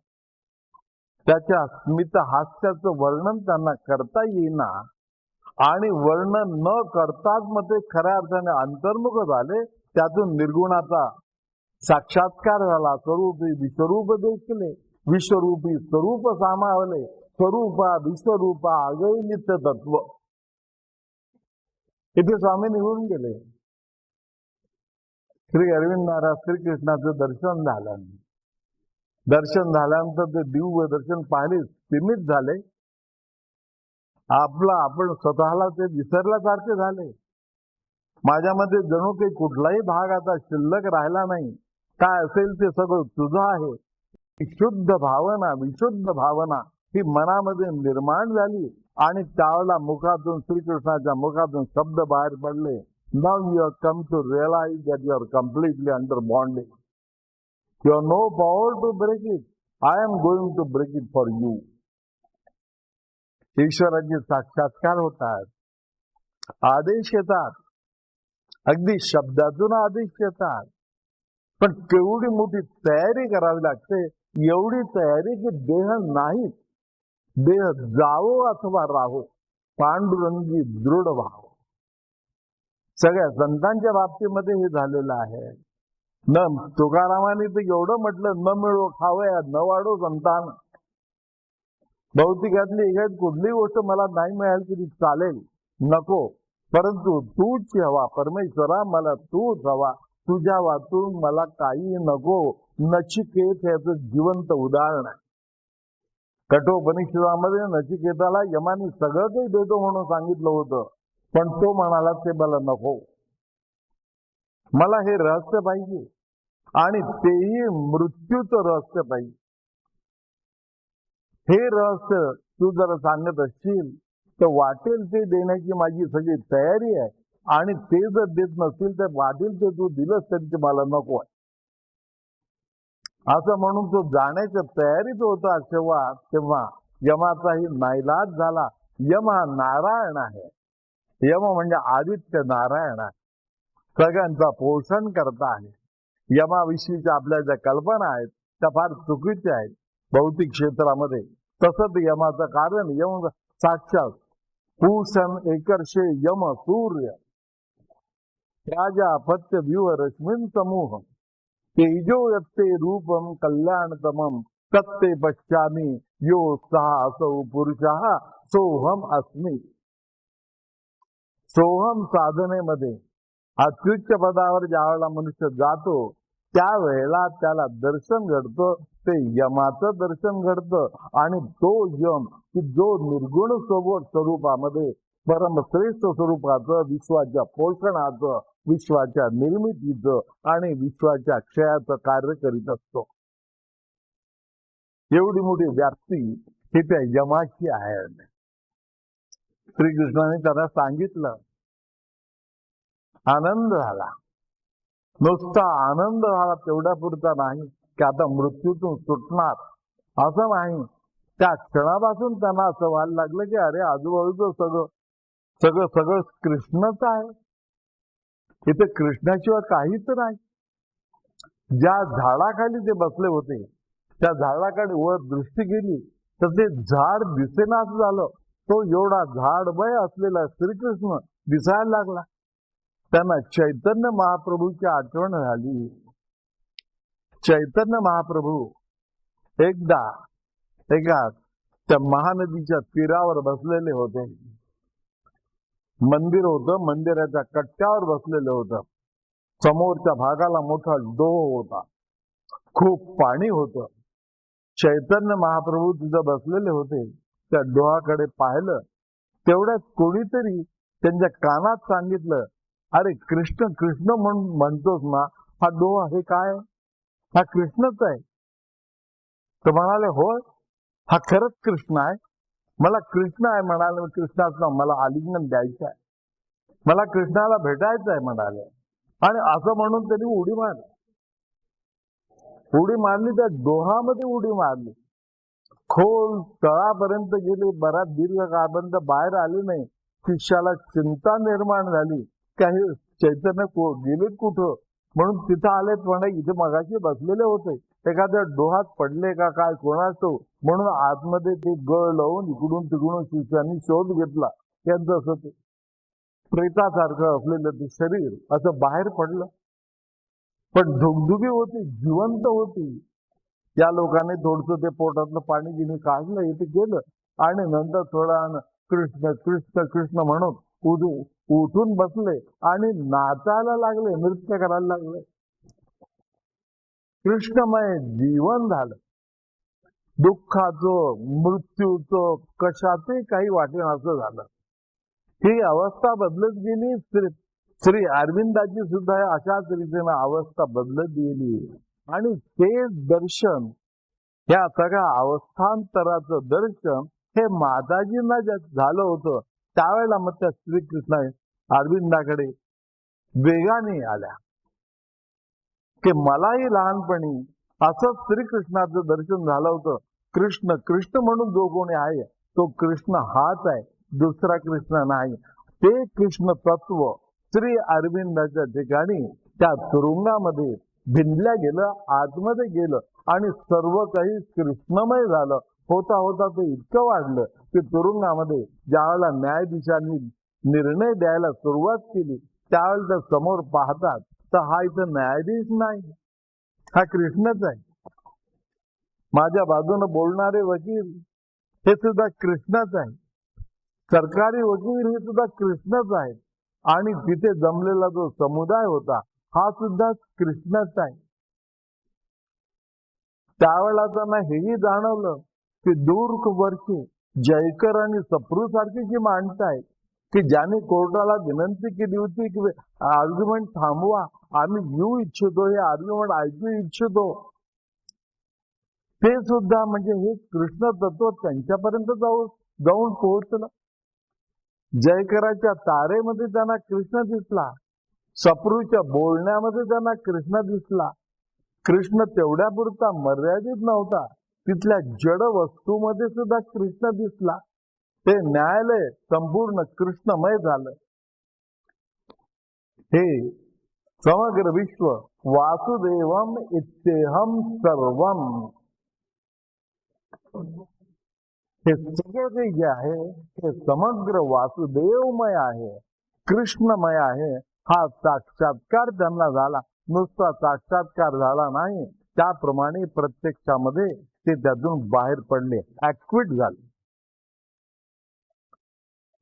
त्याच्या स्मित हास्याचं वर्णन त्यांना करता येईना. आणि वर्णन न करताच मग ते खऱ्या अर्थाने अंतर्मुख झाले. त्यातून निर्गुणाचा साक्षात्कार झाला. स्वरूपी विश्वरूप देखले, विश्वरूपी स्वरूप सामावले, स्वरूपा विश्वरूपा आगई नित्य तत्व. इथे स्वामी निघून गेले. श्री अरविंद महाराज श्रीकृष्णाचं दर्शन झालं. दर्शन झाल्यानंतर ते दिव्य दर्शन पाहिले सीमित झाले. आपण स्वतःला ते विसरल्यासारखे झाले. माझ्यामध्ये जणू काही कुठलाही भाग आता शिल्लक राहिला नाही. काय असेल ते सगळं तुझं आहे. विशुद्ध भावना ही मनामध्ये निर्माण झाली. आणि त्यावेळेला मुखातून श्रीकृष्णाच्या मुखातून शब्द बाहेर पडले. Now you have come to realize that you are completely under bondage. You have no power to break it. I am going to break it for you. ईश्वराचे साक्षात्कार होतात. आदेश येतात. अगदी शब्दातून आदेश येतात. पण केवढी मोठी तयारी करावी लागते. एवढी तयारी की देह नाही, देह जावो अथवा राहो, पांडुरंगी दृढ व्हावं. सगळ्या संतांच्या बाबतीमध्ये हे झालेलं आहे. न तुकारामाने तर एवढं म्हटलं, न मिळो खावया न वाढो संतान. भौतिकातली एखादी कुठली गोष्ट मला नाही मिळाली तरी चालेल, नको, परंतु तूच हवा. परमेश्वरा मला तूच हवा. तुझ्या वाचून मला काही नको. नचिकेत याचं जिवंत उदाहरण आहे. कठोपनिषदामध्ये नचिकेताला यमाने सगळं काही देतो म्हणून सांगितलं होतं. पण तो म्हणाला ते मला नको. मला हे रहस्य पाहिजे. आणि तेही मृत्यूचं रहस्य पाहिजे. हे रहस्य तू जर सांगत असशील तर वाटेल ते देण्याची माझी सगळी तयारी आहे. आणि ते जर देत नसतील तर वाटेल ते तू दिलंच तरी ते मला नको आहे. असं म्हणून तो जाण्याच्या तयारीत होता. तेव्हा यमाचाही नाईलाज झाला. यम हा नारायण आहे. यम म्हणजे आदित्य नारायण आहे. सगळ्यांचा पोषण करता आहे. यमाविषयीच्या आपल्या ज्या कल्पना आहेत त्या फार चुकीच्या आहेत भौतिक क्षेत्रामध्ये. तसंच यमाचं कारण यम साक्षात पूषण एकर्षे यम सूर्य राजा पत्य व्यूह रश्मीन समूह तेजो यत्ते रूपम कल्याणतमम तत्ते पश्यामी यो सहा असौ पुरुषः सोहम अस्मि. सोहम साधनेमध्ये अत्युच्च पदावर ज्यावेळेला मनुष्य जातो त्यावेळेला त्याला दर्शन घडतं. ते यमाचं दर्शन घडतं. आणि तो यम की जो निर्गुण स्वरूपामध्ये परमश्रेष्ठ स्वरूपाचं, विश्वाच्या पोषणाचं, विश्वाच्या निर्मितीचं आणि विश्वाच्या क्षयाचं कार्य करीत असतो. एवढी मोठी व्याप्ती ही त्या यमाची आहे. श्रीकृष्णाने त्याला सांगितलं. आनंद झाला. नुसता आनंद झाला तेवढ्या पुरता नाही की आता मृत्यूतून सुटणार असं नाही. त्या क्षणापासून त्यांना असं व्हायला लागलं की अरे आजूबाजूचं सगळं कृष्णच आहे. इथे कृष्णाशिवाय काहीच नाही. ज्या झाडाखाली ते बसले होते त्या झाडाकडे वर दृष्टी गेली तर ते झाड दिसेना असं झालं. तो एवढा झाडमय असलेला श्रीकृष्ण दिसायला लागला. त्यांना चैतन्य महाप्रभूची आठवण झाली. चैतन्य महाप्रभू एकदा एका त्या महानदीच्या तीरावर बसलेले होते. मंदिर होतं, मंदिराच्या कट्ट्यावर बसलेलं होतं. समोरच्या भागाला मोठा डोह होता, खूप पाणी होतं. चैतन्य महाप्रभू तिथं बसलेले होते. त्या डोहाकडे पाहिलं, तेवढ्यात कोणीतरी त्यांच्या कानात सांगितलं, अरे कृष्ण कृष्ण म्हणतोस ना, हा डोहा हे काय? हा कृष्णच आहे. तर म्हणाले, हो हा खरंच कृष्ण आहे. मला कृष्ण आहे म्हणाले. कृष्णाचं मला आलिंगन द्यायचं आहे, मला कृष्णाला भेटायचं आहे म्हणाले. आणि असं म्हणून त्यांनी उडी मारली. उडी मारली, त्या डोहामध्ये उडी मारली. खोल तळापर्यंत गेले. बराच दीर्घ काळपर्यंत बाहेर आले नाही. शिष्याला चिंता निर्माण झाली, काही चैतन्य गेलेत कुठं म्हणून तिथं आलेत. म्हणा इथे मगाशी बसलेले होते, एखाद्या डोहात पडले का काय कोणाचं, म्हणून आतमध्ये ते गळ लावून इकडून तिकडून शिष्याने शोध घेतला. त्यांचं असं ते प्रेतासारखं असलेलं ते शरीर असं बाहेर पडलं. पण धुगधुगी होती, जिवंत होती. या लोकांनी थोडस ते पोटातलं पाणी गिनी काढलं, इथे गेलं आणि नंतर थोडा कृष्ण कृष्ण कृष्ण म्हणून उठून बसले आणि नाचायला लागले, नृत्य करायला लागले. कृष्णमय जीवन झालं. दुःखाचं, मृत्यूचं, कशाचंही काही वाटेन असं झालं. ही अवस्था बदलत गेली. श्री अरविंदाची सुद्धा अशाच रीतीनं अवस्था बदलत गेली. आणि ते दर्शन, या सगळ्या अवस्थांतराचं दर्शन हे माताजींना झालं होतं. त्यावेळेला मग त्या श्रीकृष्ण अरविंदाकडे वेगाने आल्या की मलाही लहानपणी असं श्रीकृष्णाचं दर्शन झालं होतं. कृष्ण कृष्ण म्हणून जो कोणी आहे तो कृष्ण हाच आहे, दुसरा कृष्ण नाही. ते कृष्ण तत्व श्री अरविंदाच्या ठिकाणी त्या तुरुंगामध्ये भिनल्या गेलं, आतमध्ये गेलं आणि सर्व काही कृष्णमय झालं. होता होता ते इतकं वाढलं की तुरुंगामध्ये ज्यावेळेला न्यायाधीशांनी निर्णय द्यायला सुरुवात केली, त्यावेळेला समोर पाहतात तर हा इथं न्यायाधीश नाही, हा कृष्णच आहे. माझ्या बाजूनं बोलणारे वकील हे सुद्धा कृष्णच आहे, सरकारी वकील हे सुद्धा कृष्णच आहे. आणि तिथे जमलेला जो समुदाय होता हा सुद्धा कृष्णच आहे. त्यावेळेला त्यांना हेही जाणवलं की दूरवरची जयकर आणि सप्रू सारखी जी माणसं आहेत की ज्याने कोर्टाला विनंती केली होती की आर्ग्युमेंट थांबवा, आम्ही येऊ इच्छितो, हे आर्ग्युमेंट ऐकू इच्छितो, ते सुद्धा म्हणजे हे कृष्ण तत्व त्यांच्यापर्यंत जाऊन पोहोचलं. जयकराच्या तारेमध्ये त्यांना कृष्ण दिसला, सप्रूच्या बोलण्यामध्ये त्यांना कृष्ण दिसला. कृष्ण तेवढ्यापुरता मर्यादित नव्हता, तिथल्या जड वस्तूमध्ये सुद्धा कृष्ण दिसला. ते न्यायालय संपूर्ण कृष्णमय झालं. हे समग्र विश्व वासुदेवम इत्येहम सर्वम, हे सगळं जे आहे हे समग्र वासुदेवमय आहे, कृष्णमय आहे. हा साक्षात्कार त्यांना झाला, नुसता साक्षात्कार झाला नाही, त्याप्रमाणे प्रत्यक्षामध्ये ते त्यातून बाहेर पडले, ऍक्विट झाले.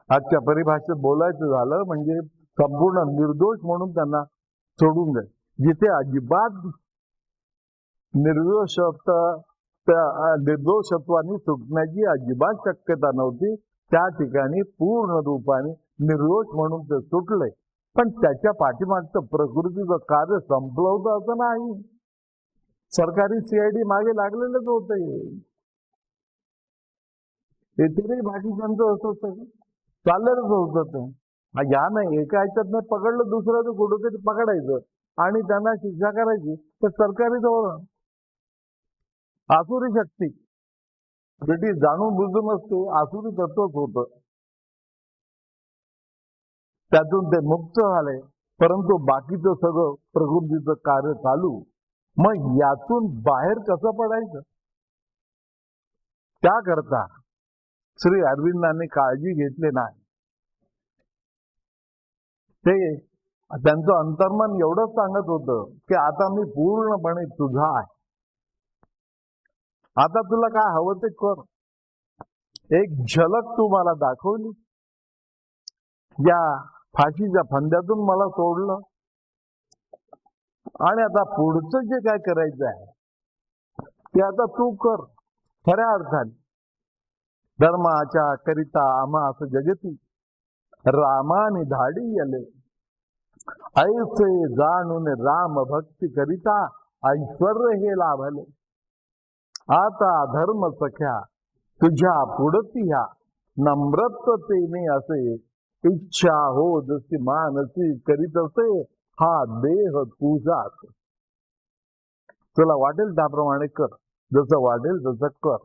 आजच्या परिभाषेत बोलायचं झालं म्हणजे संपूर्ण निर्दोष म्हणून त्यांना सोडून द्या. जिथे अजिबात निर्दोषत्वाने सुटण्याची अजिबात शक्यता नव्हती, त्या ठिकाणी पूर्ण रूपाने निर्दोष म्हणून ते सुटले. पण त्याच्या पाठीमागचं प्रकृतीचं कार्य संपलं होतं असं नाही. सरकारी CID मागे लागलेलंच होते. इतरही बाकीच्यांचं असं होतं, चाललेलंच होतं. ते यानं एका ह्याच्यात नाही पकडलं, दुसरं कुठंतरी पकडायचं आणि त्यांना शिक्षा करायची. तर सरकारी धोरण, आसुरी शक्ती, ब्रिटिश जाणून बुजून असते, आसुरी तत्वच होतं. त्यातून ते मुक्त झाले, परंतु बाकीचं सगळं प्रकृतीचं कार्य चालू. मग यातून बाहेर कसं पडायचं, त्याकरता श्री अरविंदांनी काळजी घेतली नाही. ते त्यांचं अंतर्मन एवढंच सांगत होतं की आता मी पूर्णपणे तुझा आहे, आता तुला काय हवं ते कर. एक झलक तू मला दाखवली, या फाशीच्या फंद्यातून मला सोडलं, आणि आता पुढचं जे काय करायचं आहे ते आता तू कर. खऱ्या अर्थाने धर्माच्या करिता आम्हा असं जगती रामाने धाडी आले, ऐसे जाणून राम भक्ती करिता ऐश्वर्य हे लाभले. आता धर्म सख्या तुझ्या पुढती ह्या नम्रतेने असे, इच्छा हो जशी मानसी करीत असे हा देह तुझाच. तुला वाटेल त्याप्रमाणे कर, जसं वाटेल तसं कर,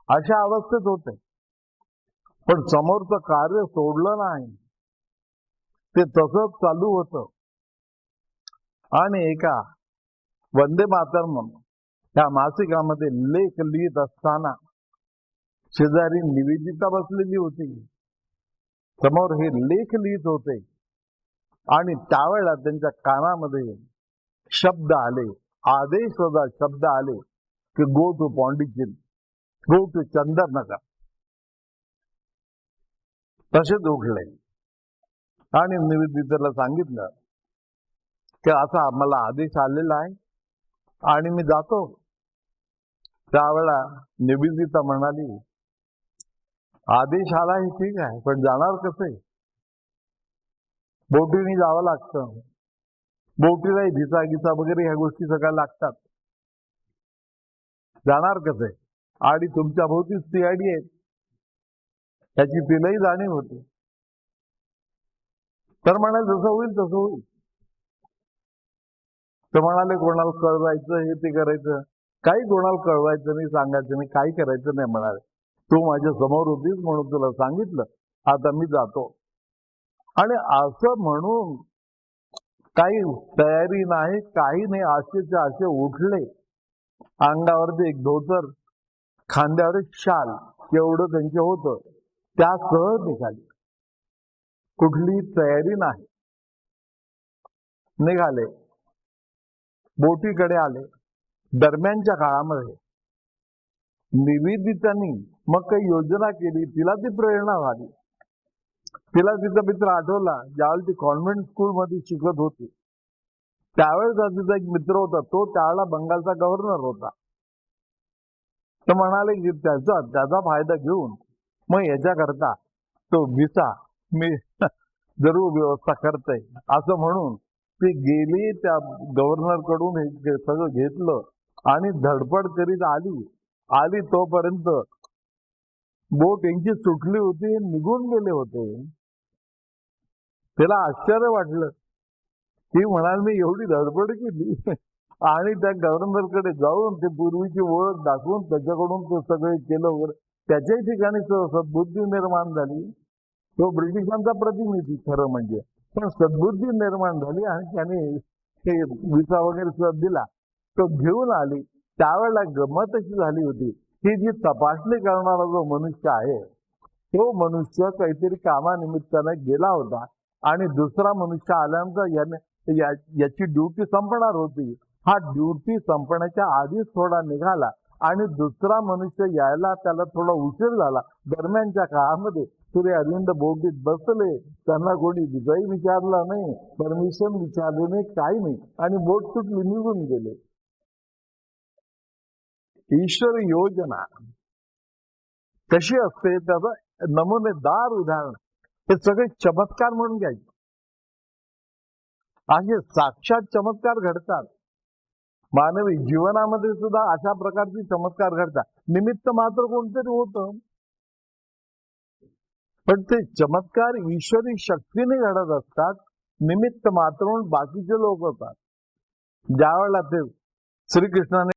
अशा अवस्थेत होते. पण समोरचं कार्य सोडलं नाही, ते तसंच चालू होतं. आणि एका वंदे मातरम या मासिकामध्ये लेख लिहित असताना शेजारी निवेदिता बसलेली होती, समोर हे लेख लिहित होते, आणि त्यावेळेला त्यांच्या कानामध्ये शब्द आले, आदेश होता, शब्द आले की go to Pondicherry, go to Chandernagore. तसेच उठले आणि निवेदितेला सांगितलं की असा मला आदेश आलेला आहे आणि मी जातो. त्यावेळेला निवेदिता म्हणाली, आदेश आला हे ठीक आहे, पण जाणार कसे? बोटीने जावं लागतं, बोटीलाही भिसा गिसा वगैरे ह्या गोष्टी सगळ्या लागतात, जाणार कसे? आणि तुमच्या भोवती सीआयडी आहे, त्याची तिलाही जाणीव होती. तर म्हणाले जसं होईल तसं होईल. तर म्हणाले कोणाला कळवायचं हे ते करायचं, काही कोणाला कळवायचं नाही, सांगायचं नाही, काही करायचं नाही. म्हणाले तू माझ्या समोर होतीस म्हणून तुला सांगितलं, आता मी जातो. आणि असं म्हणून काही तयारी नाही, काही नाही, आशेचे आशे उठले. अंगावरती एक धोतर, खांद्यावर एक शाल, एवढं त्यांचे होतं, त्यासह निघाले. कुठली तयारी नाही, निघाले, बोटीकडे आले. दरम्यानच्या काळामध्ये निवेदितांनी मग काही योजना केली, तिला ती प्रेरणा झाली. तिला तिचा मित्र आठवला, ज्यावेळी ती कॉन्व्हेंट स्कूलमध्ये शिकत होती, त्यावेळेस तिचा एक मित्र होता, तो त्यावेळेला बंगालचा गव्हर्नर होता. तर म्हणाले की त्याचा फायदा घेऊन मग याच्याकरता तो व्हिसा मी जरूर व्यवस्था करते, असं म्हणून ती गेली, त्या गव्हर्नर कडून हे सगळं घेतलं आणि धडपड करीत आली तोपर्यंत बोट यांची सुटली होती, निघून गेले होते. तिला आश्चर्य वाटलं. ती म्हणाल मी एवढी धडपड केली आणि त्या गव्हर्नरकडे जाऊन ते पूर्वीची ओळख दाखवून त्याच्याकडून ते सगळे केलं वगैरे, त्याच्याही ठिकाणी सद्बुद्धी निर्माण झाली. तो ब्रिटिशांचा प्रतिनिधी खरं म्हणजे, पण सद्बुद्धी निर्माण झाली आणि त्याने ते विसा वगैरे दिला, तो घेऊन आली. त्यावेळेला गंमत अशी झाली होती की जी तपासणी करणारा जो मनुष्य आहे, तो मनुष्य काहीतरी कामानिमित्ताने गेला होता आणि दुसरा मनुष्य आल्यानंतर याची ड्युटी संपणार होती. हा ड्युटी संपण्याच्या आधीच थोडा निघाला आणि दुसरा मनुष्य यायला त्याला थोडा उशीर झाला. दरम्यानच्या काळामध्ये सूर्य अरविंद बोटीत बसले, त्यांना कोणी विजयी विचारला नाही, परमिशन विचारले नाही, काही नाही, आणि बोट सुटली, निघून गेले. ईश्वर योजना कशी असते त्याचं नमुनेदार उदाहरण हे सगळे चमत्कार म्हणून घ्यायचे. असे साक्षात चमत्कार घडतात. मानवी जीवनामध्ये सुद्धा अशा प्रकारचे चमत्कार घडतात. निमित्त मात्र कोणतरी होतं, पण ते चमत्कार ईश्वरी शक्तीने घडत असतात. निमित्त मात्र म्हणून बाकीचे लोक होतात. ज्यावेळेला ते श्रीकृष्णाने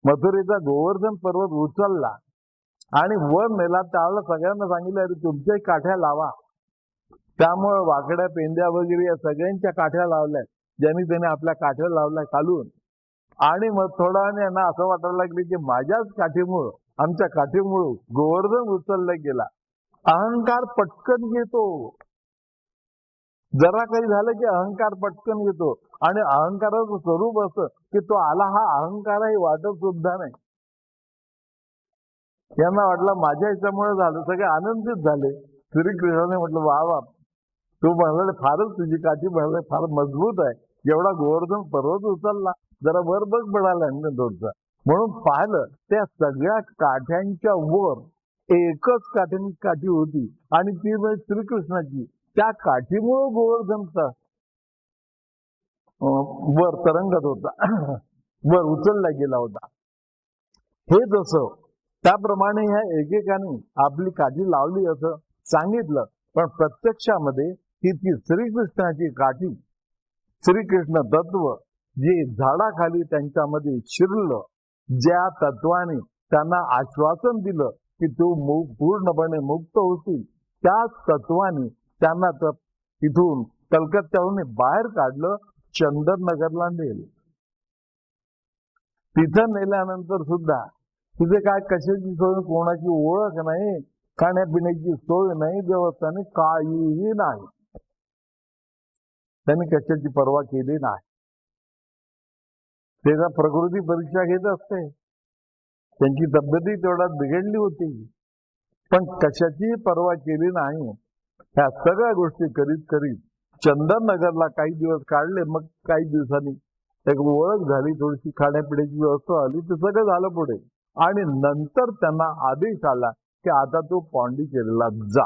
मथुरेचा गोवर्धन पर्वत उचलला आणि वर नेला, त्यावेळेला सगळ्यांना सांगितलं अरे तुमच्याही काठ्या लावा. त्यामुळे वाकड्या पेंद्या वगैरे या सगळ्यांच्या काठ्या लावल्या, ज्यांनी त्याने आपल्या काठ्या लावल्या खालून. आणि मग थोडा यांना असं वाटायला लागले की माझ्याच काठीमुळं, आमच्या काठीमुळं गोवर्धन उचलला गेला. अहंकार पटकन घेतो. जरा काही झालं की अहंकार पटकन येतो आणि अहंकाराचं स्वरूप असं की तो आला, हा अहंकारही वाटत सुद्धा नाही. यांना वाटलं माझ्या ह्याच्यामुळे झालं, सगळे आनंदित झाले. श्रीकृष्णाने म्हटलं वा वा, तू म्हणाले फारच तुझी काठी म्हणाले फार मजबूत आहे, एवढा गोवर्धन पर्वत उचलला, जरा वर बघ म्हणाला थोडसा. म्हणून पाहिलं त्या सगळ्या काठ्यांच्या वर एकच काठी होती आणि ती म्हणजे श्रीकृष्णाची. त्या काठीमुळे गोवर्धनचा वर तरंगत होता, वर उचलला गेला होता. हे जसं त्याप्रमाणे ह्या एकेकाने आपली काठी लावली असं सांगितलं, पण प्रत्यक्षामध्ये ही ती श्रीकृष्णाची काठी, श्रीकृष्ण तत्व जे झाडाखाली त्यांच्यामध्ये शिरलं, ज्या तत्वाने त्यांना आश्वासन दिलं की तू पूर्णपणे मुक्त होतील, त्याच तत्वाने त्यांना तिथून कलकत्त्याहून बाहेर काढलं, चंदननगरला नेलं. तिथं नेल्यानंतर सुद्धा तिथे काय कशाची सोय, कोणाची ओळख नाही, खाण्यापिण्याची सोय नाही, व्यवस्था नाही, काहीही नाही. त्यांनी कशाची पर्वा केली नाही. त्याचा प्रकृती परीक्षा घेत असते. त्यांची तब्येतही तेवढ्यात बिघडली होती, पण कशाची पर्वा केली नाही. ह्या सगळ्या गोष्टी करीत चंदननगरला काही दिवस काढले. मग काही दिवसांनी एक ओळख झाली, थोडीशी खाण्यापिण्याची व्यवस्था आली, ते सगळं झालं पुढे. आणि नंतर त्यांना आदेश आला की आता तू पांडिचेरीला जा.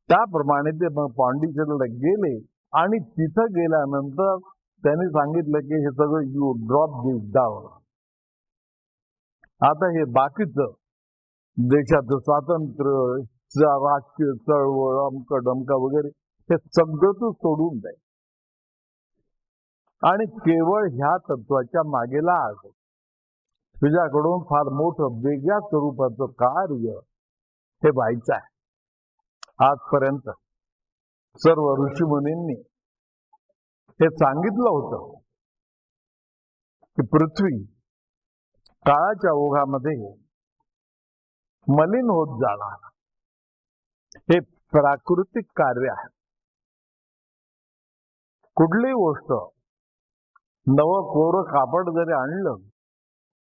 त्याप्रमाणे ते मग पांडिचेरीला गेले आणि तिथं गेल्यानंतर त्यांनी सांगितलं की हे सगळं यू ड्रॉप दिस डाऊन. आता हे बाकीचं देशाचं स्वातंत्र्य, राजकीय चळवळ, अमका डमका वगैरे हे सगळं तू सोडून द्याय आणि केवळ ह्या तत्वाच्या मागे लाग. तुझ्याकडून फार मोठं वेगळ्या स्वरूपाचं कार्य हे व्हायचं आहे. आजपर्यंत सर्व ऋषीमुनींनी हे सांगितलं होतं की पृथ्वी काळाच्या ओघामध्ये मलिन होत जाणार, हे प्राकृतिक कार्य आहे. कुठलीही गोष्ट नवं कोरं कापड जरी आणलं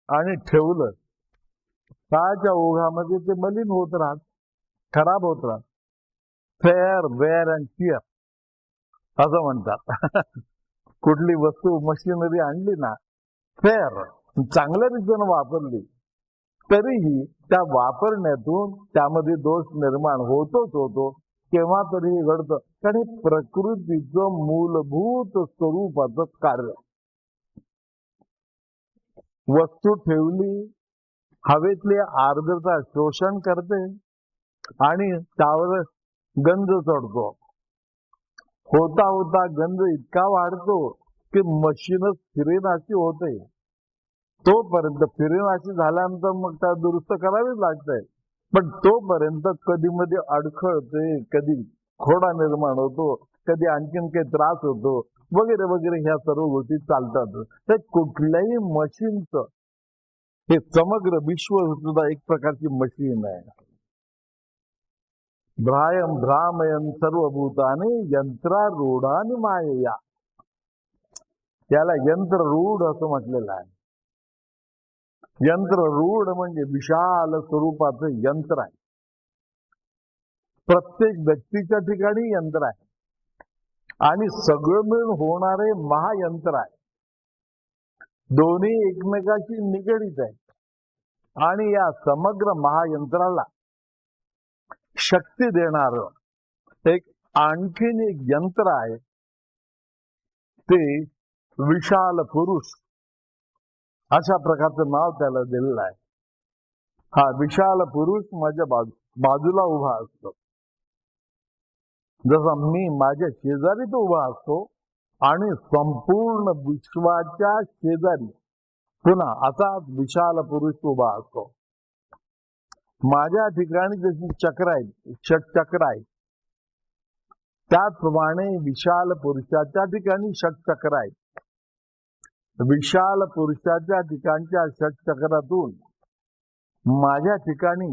आणि ठेवलं, काळाच्या ओघामध्ये ते मलिन होत राहत, खराब होत राहत. फेअर वेअर अँड टिअर असं म्हणतात. कुठली वस्तू मशिनरी आणली ना, फेअर चांगल्या रीतीनं वापरली तरीही त्या वापरण्यातून त्यामध्ये दोष निर्माण होतोच होतो, केव्हा तरी घडतं. कारण हे प्रकृतीचं मूलभूत स्वरूपाचं कार्य. वस्तू ठेवली, हवेतली आर्द्रता शोषण करते आणि त्यावर गंज चढतो. होता होता गंज इतका वाढतो की मशीनच फिरेनाशी होते. तोपर्यंत फिरेनाशी झाल्यानंतर मग त्या दुरुस्त करावीच लागतंय, पण तोपर्यंत कधी मध्ये अडखळते, कधी खोडा निर्माण होतो, कधी आणखीन काही त्रास होतो वगैरे वगैरे. ह्या सर्व गोष्टी चालतात. तर कुठल्याही मशीनचं हे समग्र विश्व सुद्धा एक प्रकारची मशीन आहे. भ्रायम भ्रामयन सर्वभूताने यंत्रारूढानि मायया. त्याला यंत्ररूढ असं म्हटलेलं आहे. यंत्ररूढ म्हणजे विशाल स्वरूपाचं यंत्र आहे. प्रत्येक व्यक्तीच्या ठिकाणी यंत्र आहे आणि सगळं मिळून होणारे महायंत्र आहे. दोन्ही एकमेकाशी निगडीत आहे आणि या समग्र महायंत्राला शक्ती देणार एक आणखीन एक यंत्र आहे, ते विशाल पुरुष अशा प्रकारचं नाव त्याला दिलेलं आहे. हा विशाल पुरुष माझ्या बाजूला उभा असतो. जसा मी माझ्या शेजारी तो उभा असतो आणि संपूर्ण विश्वाच्या शेजारी पुन्हा असाच विशाल पुरुष उभा असतो. माझ्या ठिकाणी जशी चक्र आहेत, षटचक्र आहेत, त्याचप्रमाणे विशाल पुरुषाच्या ठिकाणी षटचक्र आहेत. विशाल पुरुषाच्या ठिकाणच्या षटचक्रातून माझ्या ठिकाणी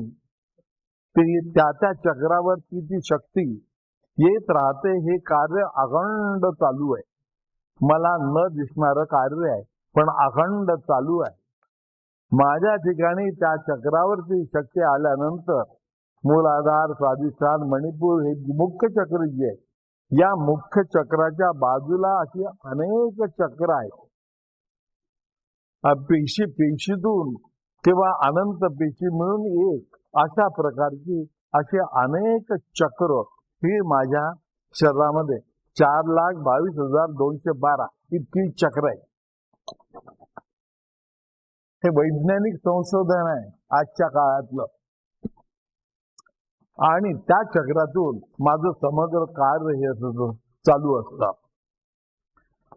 ती त्या चक्रावर ती शक्ती येत राहते. हे कार्य अखंड चालू आहे. मला न दिसणारं कार्य आहे, पण अखंड चालू आहे. माझ्या ठिकाणी त्या चक्रावरती शक्ती आल्यानंतर मूलाधार, स्वाधिष्ठान, मणिपूर हे मुख्य चक्र जे आहे, या मुख्य चक्राच्या बाजूला अशी अनेक चक्र आहेत. पेशी पेशीतून किंवा अनंत पेशी मिळून एक अशा प्रकारची असे अनेक चक्र ही माझ्या शरीरामध्ये 4,22,212 इतकी चक्र आहे. हे वैज्ञानिक संशोधन आहे आजच्या काळातलं. आणि त्या चक्रातून माझं समग्र कार्य हे चालू असतं.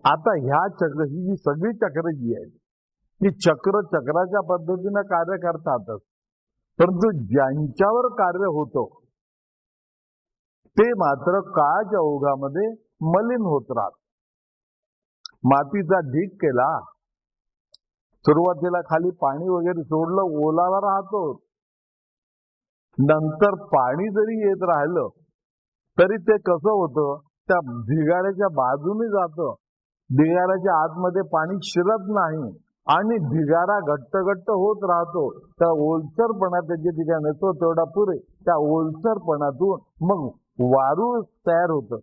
आता ह्या चक्र ही जी सगळी चक्र जी आहेत ही चक्राच्या पद्धतीनं कार्य करतातच, परंतु ज्यांच्यावर कार्य होतं ते मात्र काळाच्या ओघामध्ये मलिन होत राहत. मातीचा ढीग केला, सुरुवातीला खाली पाणी वगैरे सोडलं, ओलावा राहतो. नंतर पाणी जरी येत राहिलं तरी ते कसं होतं, त्या ढिगाऱ्याच्या बाजूने जातं. ढिगाऱ्याच्या आतमध्ये पाणी शिरत नाही आणि ढिगारा घट्ट होत राहतो. त्या ओलसरपणा त्याच्या ठिकाणी येतो तेवढा पुरे. त्या ओलसरपणातून मग वारूळ तयार होतं.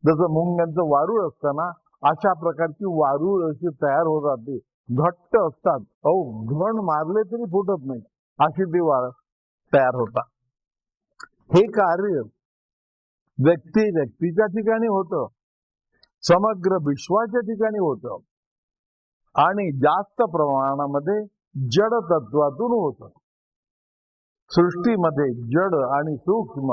जसं मुंग्यांचं वारूळ असतं ना, अशा प्रकारची वारूळ अशी तयार होत राहते. घट्ट असतात, घण मारले तरी फुटत नाही, अशी ती वाळ तयार होतात. हे कार्य व्यक्तीच्या ठिकाणी होतं, समग्र विश्वाच्या ठिकाणी होतं आणि जास्त प्रमाणामध्ये जड तत्वातून होतं. सृष्टीमध्ये जड आणि सूक्ष्म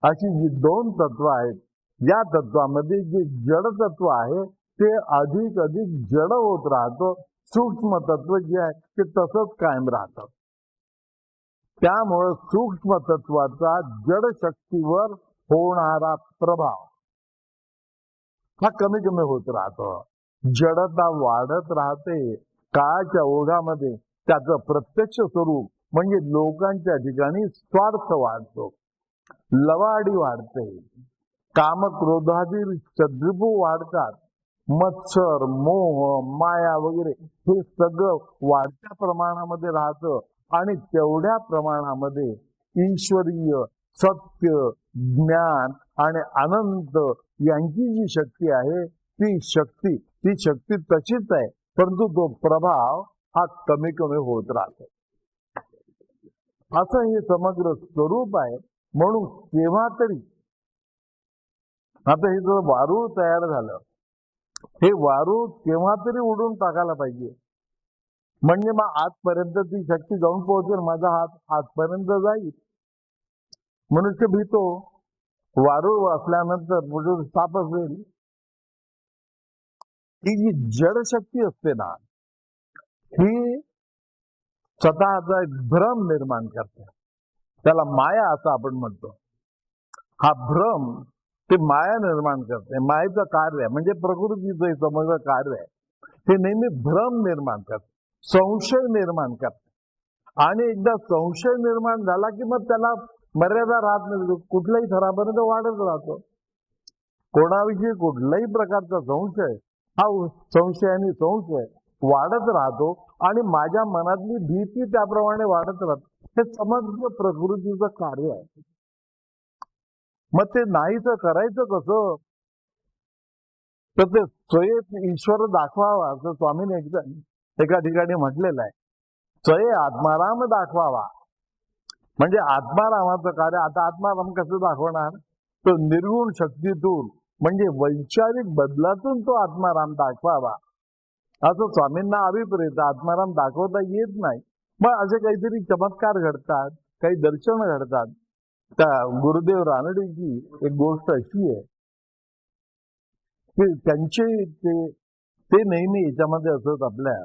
अशी जी दोन तत्व आहेत, या तत्वामध्ये जे जड तत्व आहे ते अधिक जड होत राहतं. सूक्ष्म तत्व जे आहे ते तसंच कायम राहतं. त्यामुळे सूक्ष्म तत्वाचा जड शक्तीवर होणारा प्रभाव हा कमी होत राहतो. जडता वाढत राहते. काळाच्या ओघामध्ये त्याचं प्रत्यक्ष स्वरूप म्हणजे लोकांच्या ठिकाणी स्वार्थ वाढतो, लवाडी वाढते, कामक्रोधादी सद्रिपू वाढतात, मत्सर, मोह, माया वगैरे हे सगळं वाढत्या प्रमाणामध्ये राहतं. आणि तेवढ्या प्रमाणामध्ये ईश्वरीय सत्य, ज्ञान आणि अनंत यांची जी शक्ती आहे ती शक्ती तशीच आहे, परंतु तो प्रभाव हा कमी होत राहतो. असं हे समग्र स्वरूप आहे. म्हणून केव्हा तरी आता हे जर वारूळ तयार झालं, हे वारूळ केव्हा तरी उडून टाकायला पाहिजे. म्हणजे मग आजपर्यंत ती शक्ती जाऊन पोहोचेल, माझा हात आजपर्यंत जाईल. मनुष्य भीतो, वारूळ असल्यानंतर साप असेल. ही जी जड शक्ती असते ना, ही स्वतःचा एक भ्रम निर्माण करते. त्याला माया असं आपण म्हणतो. हा भ्रम ते माया निर्माण करते. मायेचं कार्य म्हणजे प्रकृतीचं हे समग्र कार्य आहे. ते नेहमी भ्रम निर्माण करते, संशय निर्माण करते. आणि एकदा संशय निर्माण झाला की मग त्याला मर्यादा राहत नाही, कुठल्याही थरापर्यंत वाढत राहतो. कोणाविषयी कुठल्याही प्रकारचा संशय हा संशय वाढत राहतो आणि माझ्या मनातली भीती त्याप्रमाणे वाढत राहते. हे समग्र प्रकृतीचं कार्य आहे. मग ते नाहीचं करायचं कसं, तर ते स्वयं ईश्वर दाखवावा, असं स्वामीने एका ठिकाणी म्हटलेलं आहे. स्वयं आत्माराम दाखवावा. म्हणजे आत्मारामाचं कार्य. आता आत्माराम कसं दाखवणार, तो निर्गुण शक्तीतून म्हणजे वैचारिक बदलातून तो आत्माराम दाखवावा, असं स्वामींना अभिप्रेत. आत्माराम दाखवता येत नाही. मग असे काहीतरी चमत्कार घडतात, काही दर्शन घडतात. त्या गुरुदेव रानडेची एक गोष्ट अशी आहे की त्यांचे ते नेहमी याच्यामध्ये असत. आपल्या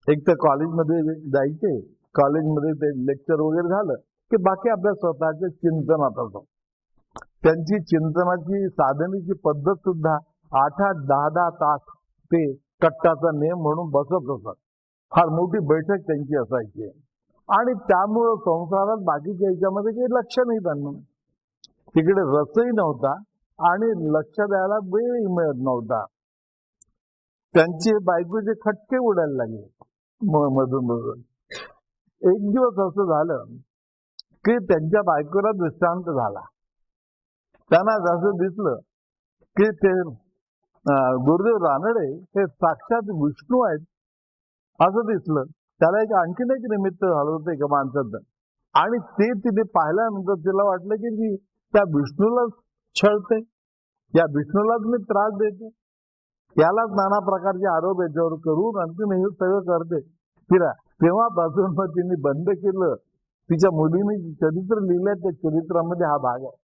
एक तर कॉलेजमध्ये जायचे, कॉलेजमध्ये ते लेक्चर वगैरे झालं की बाकी आपल्या स्वतःच्या चिंतनात असत. त्यांची चिंतनाची साधनेची पद्धत सुद्धा 8-10 तास ते कट्टाचा नियम म्हणून बसत असत. फार मोठी बैठक त्यांची असायची. आणि त्यामुळं संसारात बाकीच्या याच्यामध्ये काही लक्ष नाही त्यांना. तिकडे रसही नव्हता आणि लक्ष द्यायला वेळही मिळत नव्हता. त्यांचे बायकोचे खटके उडायला लागले मधून मधून. एक दिवस असं झालं की त्यांच्या बायकोला दृष्टांत झाला. त्यांना असं दिसलं की ते गुरुदेव रानडे हे साक्षात विष्णू आहेत असं दिसलं. त्याला आणखीन एक निमित्त झालं होतं एका माणसाचं, आणि ते तिने पाहिल्यानंतर तिला वाटलं की मी त्या विष्णूलाच छळते, या विष्णूलाच मी त्रास देते, यालाच नाना प्रकारचे आरोप याच्यावर करून आणखीन हे सगळं करते तिला. तेव्हापासून मग तिने बंद केलं. तिच्या मुलीने चरित्र लिहिलंय, त्या चरित्रामध्ये हा भाग आहे.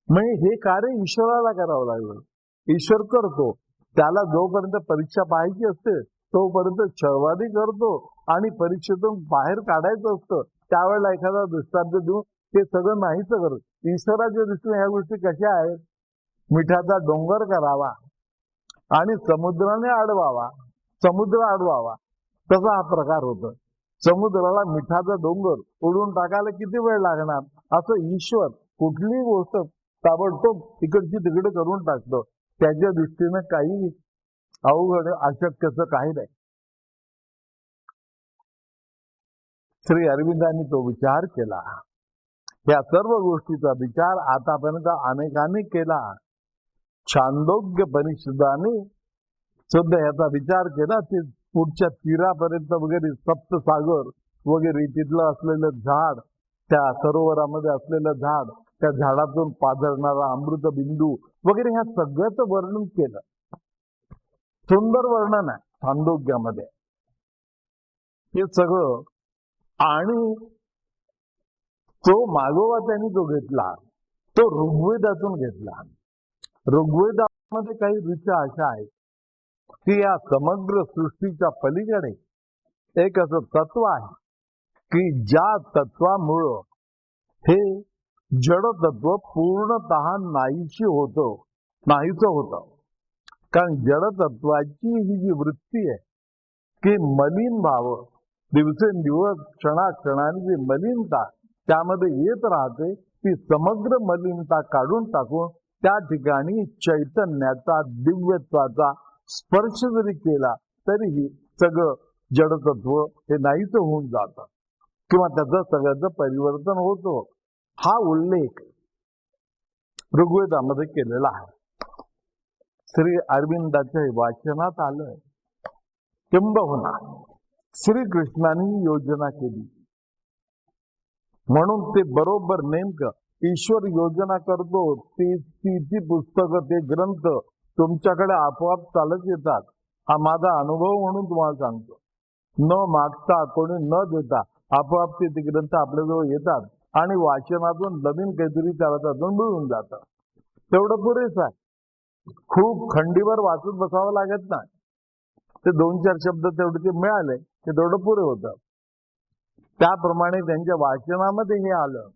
म्हणजे हे कार्य ईश्वराला करावं लागलं. ईश्वर करतो, त्याला जोपर्यंत परीक्षा पाहायची असते तोपर्यंत छळवादी करतो, आणि परीक्षेतून बाहेर काढायचं असतं त्यावेळेला एखादा दृष्टांत देऊन ते सगळं नाहीच करत. ईश्वराच्या दृष्टीने ह्या गोष्टी कशा आहेत? मिठाचा डोंगर करावा आणि समुद्राने अडवावा, समुद्र अडवावा, तसा हा प्रकार होतो. समुद्राला मिठाचा डोंगर उडून टाकायला किती वेळ लागणार? असं ईश्वर कुठलीही गोष्ट ताबडतोब इकडची तिकडे करून टाकतो. त्याच्या दृष्टीनं काही अवघड अशक्यचं काही नाही. श्री अरविंदांनी तो विचार केला. या सर्व गोष्टीचा विचार आतापर्यंत अनेकांनी केला. छांदोग्य परिषदाने सुद्धा याचा विचार केला. ते पुढच्या तीरापर्यंत वगैरे सप्तसागर वगैरे, तिथलं असलेलं झाड, त्या सरोवरामध्ये असलेलं झाड, त्या झाडातून पाझरणारा अमृत बिंदू वगैरे, ह्या सगळ्याचं वर्णन केलं. सुंदर वर्णन आहे छांदोग्यामध्ये हे सगळं. आणि तो मागोवा त्यांनी जो घेतला तो ऋग्वेदातून घेतला. ऋग्वेदामध्ये काही ऋचा अशा आहेत की या समग्र सृष्टीच्या पलीकडे एक असं तत्व आहे की ज्या तत्वामुळं हे जड तत्व पूर्णतः नाहीचं होतं. कारण जड तत्वाची ही जी वृत्ती आहे की मलिन भाव, दिवसेंदिवस क्षणाक्षणाने जी मलिनता त्यामध्ये येत राहते, ती समग्र मलिनता काढून टाकून त्या ठिकाणी चैतन्याचा, दिव्यत्वाचा स्पर्श जरी केला तरीही सगळं जडतत्व हे नाहीच होऊन जातं किंवा त्याचं सगळ्याचं परिवर्तन होतो. हा उल्लेख ऋग्वेदामध्ये केलेला आहे. श्री अरविंदाच्या वाचनात आलं. किंबहुना श्रीकृष्णाने योजना केली म्हणून ते बरोबर नेमकं ईश्वर योजना करतो ती पुस्तकं, ते ग्रंथ तुमच्याकडे आपोआप चालत येतात. हा माझा अनुभव म्हणून तुम्हाला सांगतो. न मागता, कोणी न देता आपोआप ते ग्रंथ आपल्याजवळ येतात आणि वाचनातून नवीन काहीतरी त्याला त्यातून मिळून जातं. तेवढं पुरेसं आहे. खूप खंडीवर वाचत बसावं लागत नाही. ते 2-4 शब्द तेवढे ते मिळाले ते तेवढं पुरे होतं. त्याप्रमाणे त्यांच्या वाचनामध्ये हे आलं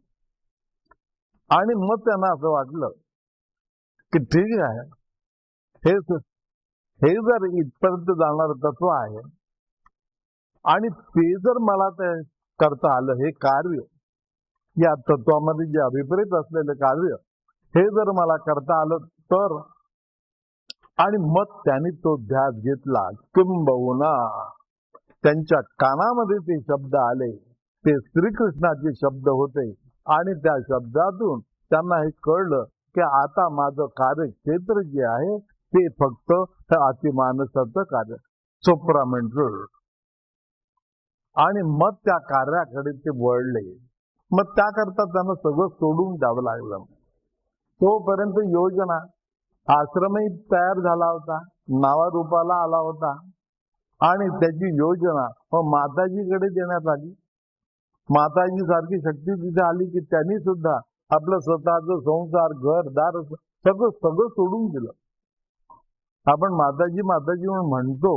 आणि मग त्यांना असं वाटलं की ठीक आहे, हे जर इथपर्यंत जाणारं तत्व आहे आणि ते जर मला ते करता आलं, हे कार्य, या तत्वामध्ये जे अभिप्रेत असलेलं कार्य हे जर मला करता आलं तर, आणि मग त्यांनी तो ध्यास घेतला. किंबहुना त्यांच्या कानामध्ये ते शब्द आले, ते श्रीकृष्णाचे शब्द होते आणि त्या शब्दातून त्यांना हे कळलं की आता माझं कार्यक्षेत्र जे आहे ते फक्त अतिमानसाचं कार्य, सुप्रामेंटल. आणि मग त्या कार्याकडे ते वळले. मग त्याकरता त्यांना सगळं सोडून द्यावं लागलं. तोपर्यंत योजना, आश्रमही तयार झाला होता, नावारूपाला आला होता आणि त्याची योजना मग माताजीकडे देण्यात आली. माताजी सारखी शक्ती तिथे आली की त्यांनी सुद्धा आपलं स्वतःचं संसार, घर दार सगळं सोडून दिलं. आपण माताजी माताजी म्हणून म्हणतो,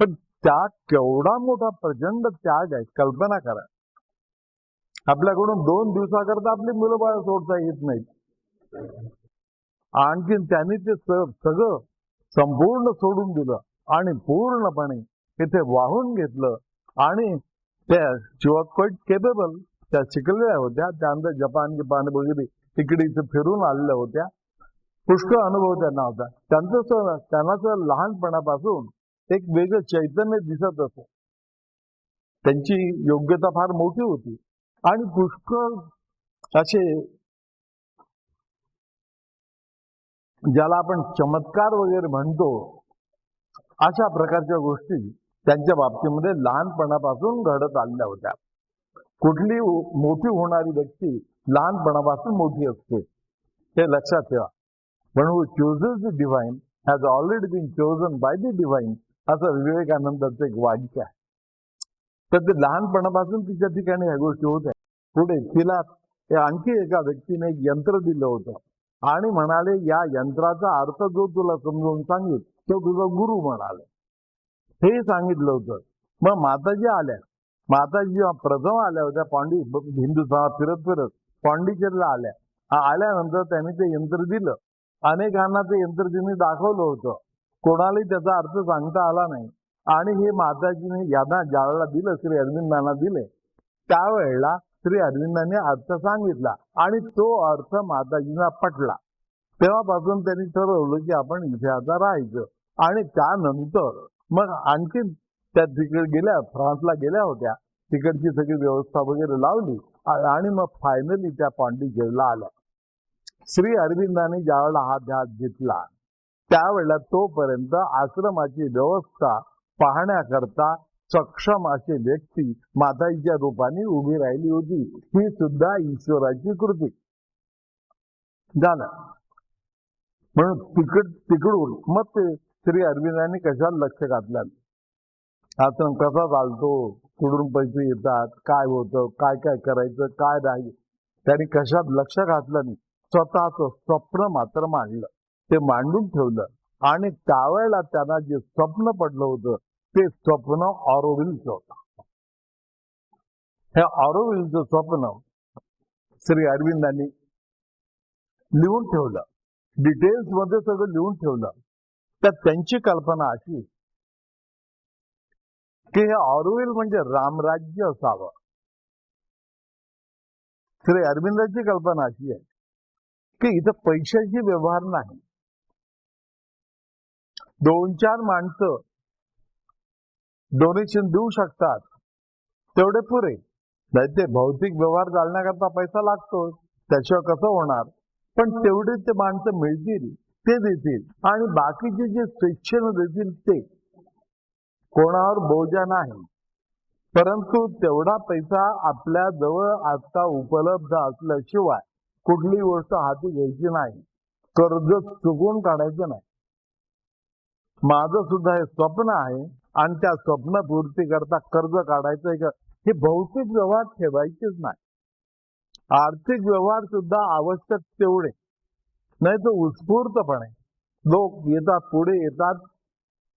पण त्या केवढा मोठा प्रचंड त्याग आहे, कल्पना करा. आपल्याकडून 2 दिवसाकरता आपली मुलं बाळ सोडता येत नाहीत. आणखीन त्यांनी ते सगळं संपूर्ण सोडून दिलं आणि पूर्णपणे इथे वाहून घेतलं. आणि त्या क्वाइट केपेबल, त्या शिकलेल्या होत्या, त्यानंतर जपान वगैरे इकडे इथे फिरून आलेल्या होत्या. पुष्कळ अनुभव त्यांना होता. त्यांना लहानपणापासून एक वेगळं चैतन्य दिसत असत. त्यांची योग्यता फार मोठी होती आणि पुष्कळ असे ज्याला आपण चमत्कार वगैरे म्हणतो अशा प्रकारच्या गोष्टी त्यांच्या बाबतीमध्ये लहानपणापासून घडत आलेल्या होत्या. कुठली मोठी होणारी व्यक्ती लहानपणापासून मोठी असते हे लक्षात ठेवा. पण who chooses the divine has already been chosen by the divine असं विवेकानंदाचं एक वाक्य आहे. तर ते लहानपणापासून तिच्या ठिकाणी ह्या गोष्टी होत्या. पुढे तिला आणखी एका व्यक्तीने एक यंत्र दिलं होतं आणि म्हणाले या यंत्राचा अर्थ जो तुला समजावून सांगितलं तो तुझा गुरु म्हणाले. हे सांगितलं होतं. मग माताजी आल्या. माताजी जेव्हा प्रथम आल्या होत्या हिंदुस्थानात फिरत पॉंडिचेरीला आल्या. आल्यानंतर त्यांनी ते यंत्र दिलं. अनेकांना ते यंत्र त्यांनी दाखवलं होतं. कोणालाही त्याचा अर्थ सांगता आला नाही. आणि हे माताजीने यांना ज्यावेळेला दिलं, श्री अरविंदांना दिले, त्यावेळेला श्री अरविंदांनी अर्थ सांगितला आणि तो अर्थ माताजींना पटला. तेव्हापासून त्यांनी ठरवलं की आपण इथे आता राहायचं. आणि त्यानंतर मग आणखी त्या तिकडे गेल्या, फ्रान्सला गेल्या होत्या. तिकडची सगळी व्यवस्था वगैरे लावली आणि मग फायनली त्या पॉंडिचेरीला आल्या. श्री अरविंदांनी ज्यावेळेला हा ध्यास घेतला त्यावेळेला तोपर्यंत आश्रमाची व्यवस्था पाहण्याकरता सक्षम अशी व्यक्ती माताजीच्या रूपाने उभी राहिली होती. ही सुद्धा ईश्वराची कृती झालं. म्हणून तिकडून मग ते श्री अरविंदांनी कशाला लक्ष घातलं, आश्रम कसा चालतो, कुठून पैसे येतात, काय होतं, काय काय करायचं, काय नाही, त्यांनी कशात लक्ष घातलं नाही. स्वतःचं स्वप्न मात्र मांडलं, ते मांडून ठेवलं. आणि त्यावेळेला त्यांना जे स्वप्न पडलं होतं ते स्वप्न ऑरोविलचं होतं. हे ऑरोविलचं स्वप्न श्री अरविंदांनी लिहून ठेवलं, डिटेल्स मध्ये सगळं लिहून ठेवलं. तर त्यांची कल्पना अशी की हे ऑरोविल म्हणजे रामराज्य असावं. श्री अरविंदाची कल्पना अशी आहे की इथं पैशाची व्यवहार नाही. 2-4 माणसं डोनेशन देऊ शकतात तेवढे पुरे. नाही ते भौतिक व्यवहार चालण्याकरता पैसा लागतो, त्याशिवाय कसं होणार. पण तेवढे ते माणसं मिळतील ते देतील आणि बाकीचे जे स्वेच्छेनं देतील ते कोणावर बोजा नाही. परंतु तेवढा पैसा आपल्या जवळ आता उपलब्ध असल्याशिवाय कुठली गोष्ट हाती घ्यायची नाही. कर्ज चुकून काढायचं नाही. माझं सुद्धा हे स्वप्न आहे आणि त्या स्वप्नपूर्ती करता कर्ज काढायचं आहे का. हे भौतिक व्यवहार ठेवायचेच नाही. आर्थिक व्यवहार सुद्धा आवश्यक तेवढे, नाही तर उत्स्फूर्तपणे लोक येतात, पुढे येतात,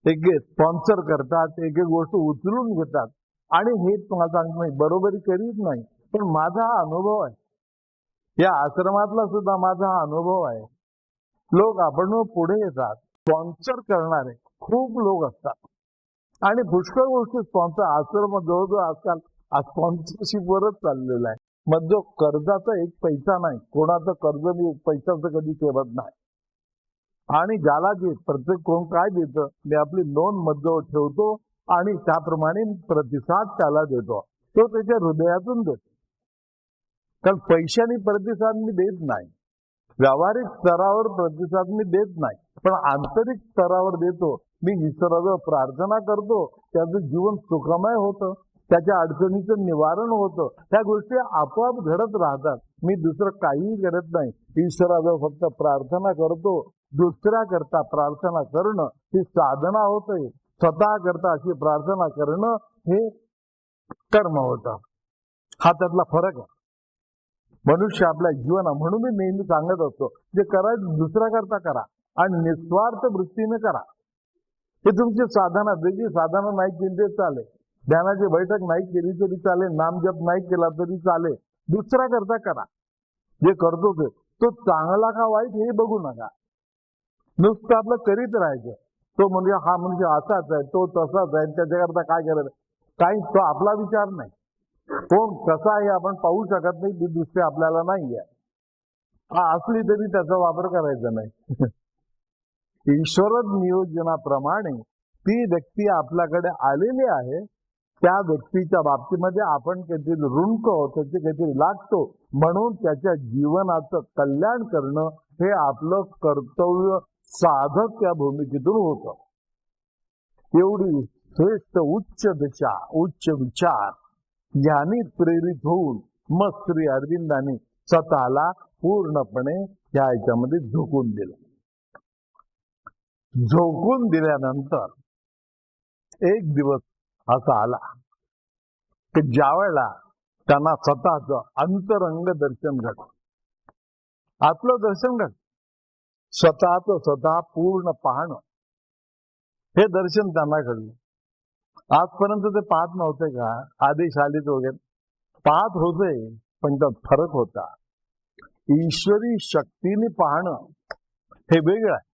एक स्पॉन्सर करतात, एक गोष्ट उचलून घेतात आणि हे तुम्हाला सांगत नाही बरोबरी करीत नाही. पण माझा हा अनुभव आहे, या आश्रमातला सुद्धा माझा हा अनुभव आहे. लोक आपण पुढे येतात, स्पॉन्सर करणारे खूप लोक असतात आणि पुष्कळ गोष्टी स्पॉन्सर आश्रम जवळजवळ आजकाल स्पॉन्सरशिपवरच चाललेला आहे. मग जो कर्जाचा एक पैसा नाही, कोणाचं कर्ज मी पैशाचं कधी ठेवत नाही. आणि ज्याला जे प्रत्येक कोण काय देतं मी आपली नोंद मध्यवर ठेवतो आणि त्याप्रमाणे प्रतिसाद त्याला देतो. तो त्याच्या हृदयातून देतो. कारण पैशाने प्रतिसाद मी देत नाही, व्यावहारिक स्तरावर प्रतिसाद मी देत नाही, पण आंतरिक स्तरावर देतो. मी ईश्वराजवळ प्रार्थना करतो, त्याचं जीवन सुखमय होतं, त्याच्या अडचणीचं निवारण होतं. त्या गोष्टी आपोआप घडत राहतात. मी दुसरं काहीही करत नाही. ईश्वराजवळ फक्त प्रार्थना करतो. दुसऱ्या करता प्रार्थना करणं ही साधना होते. स्वतः करता अशी प्रार्थना करणं हे कर्म होतं. हा त्यातला फरक आहे. मनुष्य आपल्या जीवना म्हणून मी नेहमी सांगत असतो, जे करायचं दुसऱ्या करता करा आणि निस्वार्थ वृत्तीने करा. हे तुमची साधना. वेगळी साधना नाही केली तरी चालेल, ध्यानाची बैठक नाही केली तरी चालेल, नामजप नाही केला तरी चालेल, दुसऱ्या करता करा. जे करतो तो चांगला का वाईट हे बघू नका. नुसतं आपलं करीत राहायचं. तो म्हणजे हा म्हणजे असाच आहे, तो तसाच आहे, त्याच्याकरता काय करायचं काही तो आपला विचार नाही. कोण कसा आहे आपण पाहू शकत नाही, ती दृष्टी आपल्याला नाही आहे. असली तरी त्याचा वापर करायचा नाही. ईश्वर नियोजनाप्रमाणे ती व्यक्ती आपल्याकडे आलेली आहे, त्या व्यक्तीच्या बाबतीमध्ये आपण काहीतरी रुणतो, त्याचे काहीतरी लागतो, म्हणून त्याच्या जीवनाचं कल्याण करणं हे आपलं कर्तव्य साधक या भूमिकेतून होतं. एवढी श्रेष्ठ उच्च दिशा, उच्च विचार यांनी प्रेरित होऊन मग श्री अरविंदांनी स्वतःला पूर्णपणे या ह्याच्यामध्ये झोकून दिलं. झोकून दिल्यानंतर एक दिवस असा आला की ज्या वेळेला त्यांना स्वतःचं अंतरंग दर्शन घडलं, आपलं दर्शन घडलं, स्वतःच स्वतः पूर्ण पाहणं, हे दर्शन त्यांना घडलं. आजपर्यंत ते पाहत नव्हते का, आदेश आलीत वगैरे पाहत होते, पण त्यात फरक होता. ईश्वरी शक्तीने पाहणं हे वेगळं आहे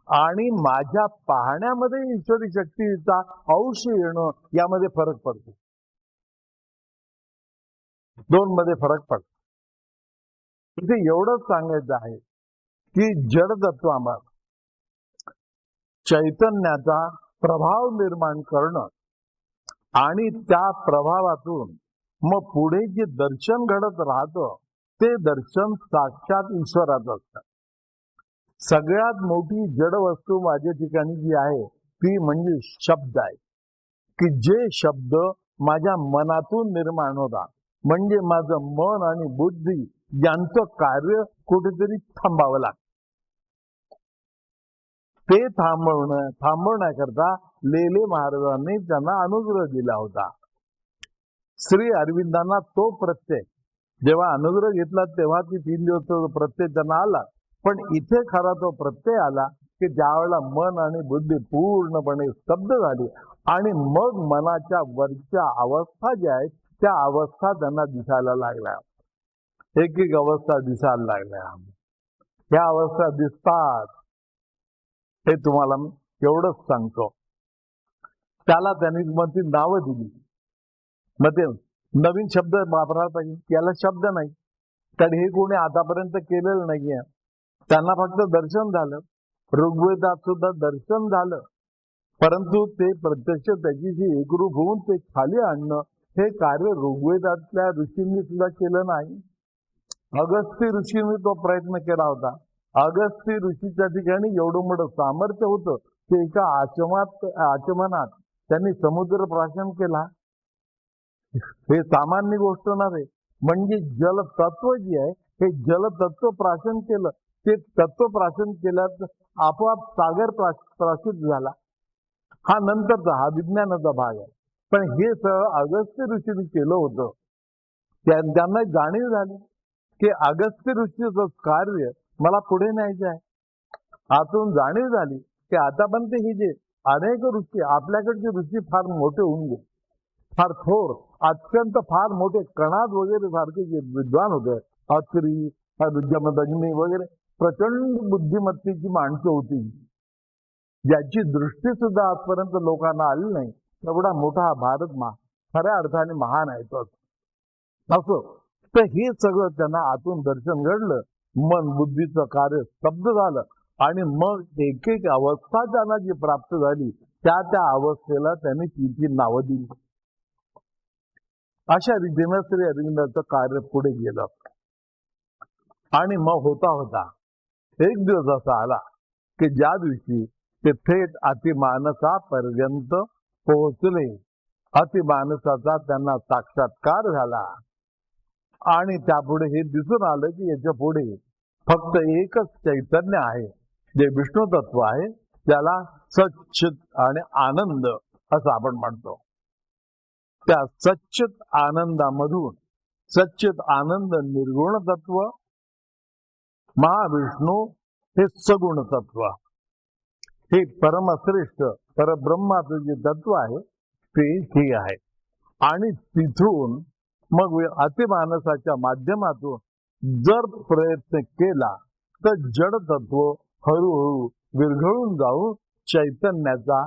आणि माझ्या पाहण्यामध्ये ईश्वरी शक्तीचा अंश येणं यामध्ये फरक पडतो. दोन मध्ये फरक पडतो. इथे एवढंच सांगायचं आहे की जड तत्वामध्ये चैतन्याचा प्रभाव निर्माण करणं आणि त्या प्रभावातून मग पुढे जे दर्शन घडत राहतं ते दर्शन साक्षात ईश्वराचं असतं. सगळ्यात मोठी जड वस्तू माझ्या ठिकाणी जी आहे ती म्हणजे शब्द आहे, की जे शब्द माझ्या मनातून निर्माण होतात, म्हणजे माझं मन आणि बुद्धी यांचं कार्य कुठेतरी थांबावं लागतं. ते थांबवण्याकरता लेले महाराजांनी त्यांना अनुग्रह दिला होता. श्री अरविंदांना तो प्रत्यय जेव्हा अनुग्रह घेतला तेव्हा ती 3 दिवस प्रत्यय त्यांना आला, पण इथे खरा तो प्रत्यय आला की ज्यावेळेला मन आणि बुद्धी पूर्णपणे स्तब्ध झाली आणि मग मनाच्या वरच्या अवस्था ज्या आहेत त्या अवस्था त्यांना दिसायला लागल्या. एक एक अवस्था दिसायला लागल्या. ह्या अवस्था दिसतात हे तुम्हाला मी एवढंच सांगतो. त्याला त्यांनी मग ती नावं दिली. मग ते नवीन शब्द वापरायला पाहिजे, याला शब्द नाही, तर हे कोणी आतापर्यंत केलेलं नाहीये. त्यांना फक्त दर्शन झालं, ऋग्वेदात सुद्धा दर्शन झालं, परंतु ते प्रत्यक्ष त्याच्याशी एकरूप होऊन ते खाली आणणं हे कार्य ऋग्वेदातल्या ऋषींनी सुद्धा केलं नाही. अगस्त्य ऋषींनी तो प्रयत्न केला होता. अगस्त्य ऋषीच्या ठिकाणी एवढं मोठं सामर्थ्य होतं की एका आचमनात त्यांनी समुद्र प्राशन केला. हे सामान्य गोष्ट नव्हे. म्हणजे जलतत्व जे आहे हे जलतत्व प्राशन केलं, ते तत्व प्राशन केल्यास आपोआप सागर प्राशित झाला. हा नंतरचा, हा विज्ञानाचा भाग आहे. पण हे सगळं अगस्त्य ऋषींनी केलं होतं. त्यांना जाणीव झाली की अगस्त्य ऋषीचं कार्य मला पुढे न्यायचं आहे. आतून जाणीव झाली की आतापर्यंत हे जे अनेक ऋषी, आपल्याकडचे ऋषी फार मोठे होऊन गेले, फार थोर, अत्यंत फार मोठे कणाद वगैरे सारखे जे विद्वान होते, अत्री, जमदग्नी वगैरे प्रचंड बुद्धिमत्तेची माणसं होती, ज्याची दृष्टी सुद्धा आजपर्यंत लोकांना आली नाही. एवढा मोठा भारत खऱ्या अर्थाने महान आहे तो. असं तर हे सगळं त्यांना आतून दर्शन घडलं. मन बुद्धीचं कार्य स्तब्ध झालं आणि मग एक एक अवस्था त्यांना जी प्राप्त झाली त्या अवस्थेला त्यांनी ती नावं दिली. अशा रीतीनं श्री अरविंदाचं कार्य पुढे गेलं. आणि मग होता एक दिवस असा आला की ज्या दिवशी ते थेट अतिमानसापर्यंत पोहोचले. अतिमानसाचा त्यांना साक्षात्कार झाला आणि त्यापुढे हे दिसून आलं की याच्या पुढे फक्त एकच चैतन्य आहे, जे विष्णू तत्व आहे, त्याला सच्चित आणि आनंद असं आपण म्हणतो. त्या सच्चित आनंदामधून सच्चित आनंद निर्गुण तत्व, महाविष्णू हे सगुण तत्व, हे परमश्रेष्ठ परब्रह्माचं जे तत्व आहे ते हे आहे. आणि तिथून मग अतिमानसाच्या माध्यमातून जर प्रयत्न केला तर जड तत्व हळूहळू विरघळून जाऊन चैतन्याचा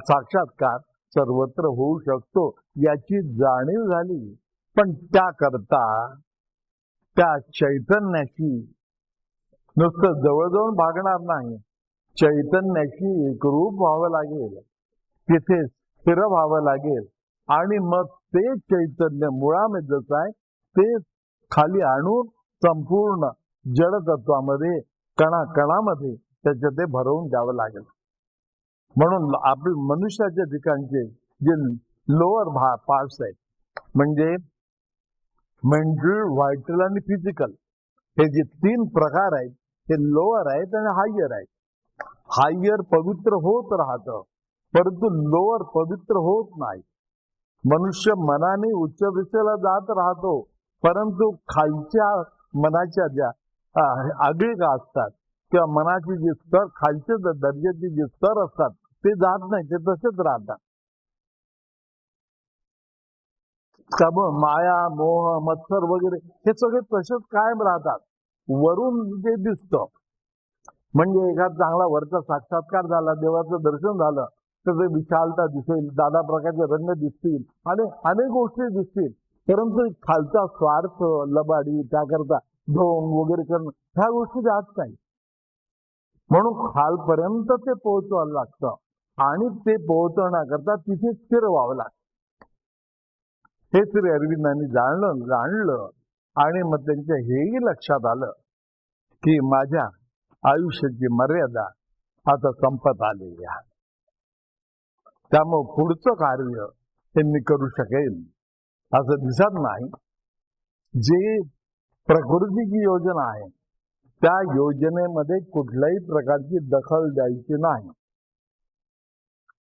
साक्षात्कार सर्वत्र होऊ शकतो याची जाणीव झाली. पण त्याकरता त्या चैतन्याची नुसतं जवळ जाऊन भागणार नाही, चैतन्याशी एकरूप व्हावं लागेल, तिथे स्थिर व्हावं लागेल. आणि मग ते चैतन्य मुळामध्ये जसं आहे ते खाली आणून संपूर्ण जडतत्वामध्ये कणाकणामध्ये त्याच्या ते भरवून द्यावं लागेल. म्हणून आपल्या मनुष्याच्या ठिकाणचे जे लोअर पार्ट्स आहेत, म्हणजे मेंटल, व्हायटल आणि फिजिकल, हे जे 3 प्रकार आहेत ते लोअर आहेत आणि हायर आहेत. हायर पवित्र होत राहतं, परंतु लोअर पवित्र होत नाही. मनुष्य मनाने उच्च दिशेला जात राहतो, परंतु खालच्या मनाच्या ज्या आगळीका असतात किंवा मनाची जी स्तर, खालचे दर्जाचे जे स्तर असतात ते जात नाही, ते तसेच राहतात. त्यामुळे माया, मोह, मत्सर वगैरे हे सगळे तसेच कायम राहतात. वरून जे दिसतं म्हणजे एखादा चांगला वरचा साक्षात्कार झाला, देवाचं दर्शन झालं, तर ते विशालता दिसेल, दादा प्रकारचे रंग दिसतील आणि अनेक गोष्टी दिसतील, परंतु खालचा स्वार्थ, लबाडी, त्याकरता ढोंग वगैरे करणं, ह्या गोष्टी जात नाही. म्हणून खालपर्यंत ते पोहोचवायला लागतं आणि ते पोहोचवण्याकरता तिथे स्थिर व्हावं लागतं. हे श्री अरविंदांनी जाणलं आणि मग त्यांच्या हेही लक्षात आलं की माझ्या आयुष्याची मर्यादा आता संपत आलेली आहे. त्यामुळे पुढचं कार्य हे मी करू शकेल असं दिसत नाही. जे प्रकृतीची योजना आहे त्या योजनेमध्ये कुठल्याही प्रकारची दखल द्यायची नाही,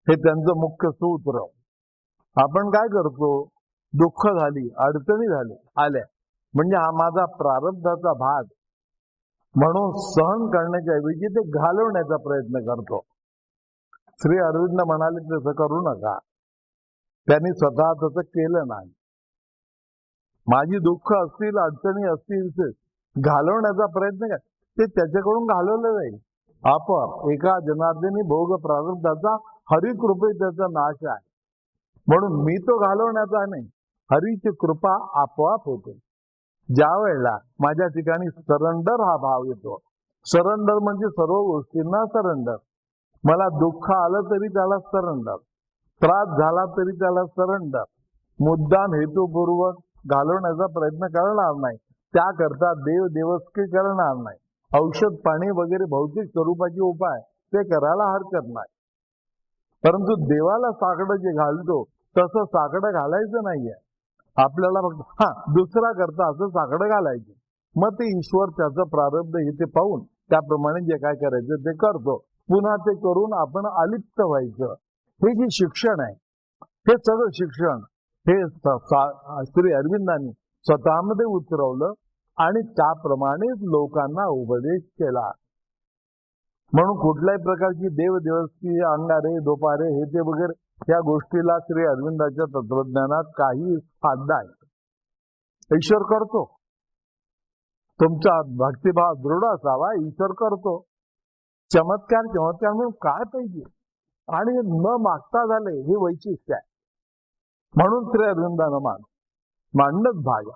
हे त्यांचं मुख्य सूत्र. आपण काय करतो, दुःख झाली, अडचणी आल्या म्हणजे हा माझा प्रारब्धाचा भाग म्हणून सहन करण्याच्या ऐवजी ते घालवण्याचा प्रयत्न करतो. श्री अरविंद म्हणाले तसं करू नका. त्यांनी स्वतः तसं केलं नाही. माझी दुःख असतील, अडचणी असतील, घालवण्याचा प्रयत्न काय, ते त्याच्याकडून घालवलं जाईल आपोआप. एका जनार्दनी भोग प्रारब्धाचा हरिकृपे त्याचा नाश आहे. म्हणून मी तो घालवण्याचा नाही, हरीची कृपा आपोआप होते. ज्या वेळेला माझ्या ठिकाणी सरेंडर हा भाव येतो, सरेंडर म्हणजे सर्व गोष्टींना सरेंडर. मला दुःख आलं तरी त्याला सरेंडर, त्रास झाला तरी त्याला सरेंडर. मुद्दाम हेतुपूर्वक घालवण्याचा प्रयत्न करणार नाही, त्याकरता देवदेवस्की करणार नाही. औषध पाणी वगैरे भौतिक स्वरूपाचे उपाय ते करायला हरकत नाही, परंतु देवाला साकडं जे घालतो तसं साकडं घालायचं नाहीये आपल्याला. दुसरा करता असं साकडं घालायचं. मग ते ईश्वर त्याचं प्रारब्ध इथे पाहून त्याप्रमाणे जे काय करायचं ते करतो. पुन्हा ते करून आपण अलिप्त व्हायचं. हे जे शिक्षण आहे, हे सगळं शिक्षण हे श्री अरविंदांनी स्वतःमध्ये उतरवलं आणि त्याप्रमाणेच लोकांना उपदेश केला. म्हणून कुठल्याही प्रकारची देवदेवस्की, अंगारे, दोपारे हे ते वगैरे या गोष्टीला श्री अरविंदाच्या तत्वज्ञानात काही फायदा नाही. ईश्वर करतो, तुमचा भक्तिभाव दृढ असावा, ईश्वर करतो. चमत्कार म्हणून काय पाहिजे आणि न मागता झाले हे वैशिष्ट्य आहे. म्हणून श्री अरविंदानं मांडणंच भाग.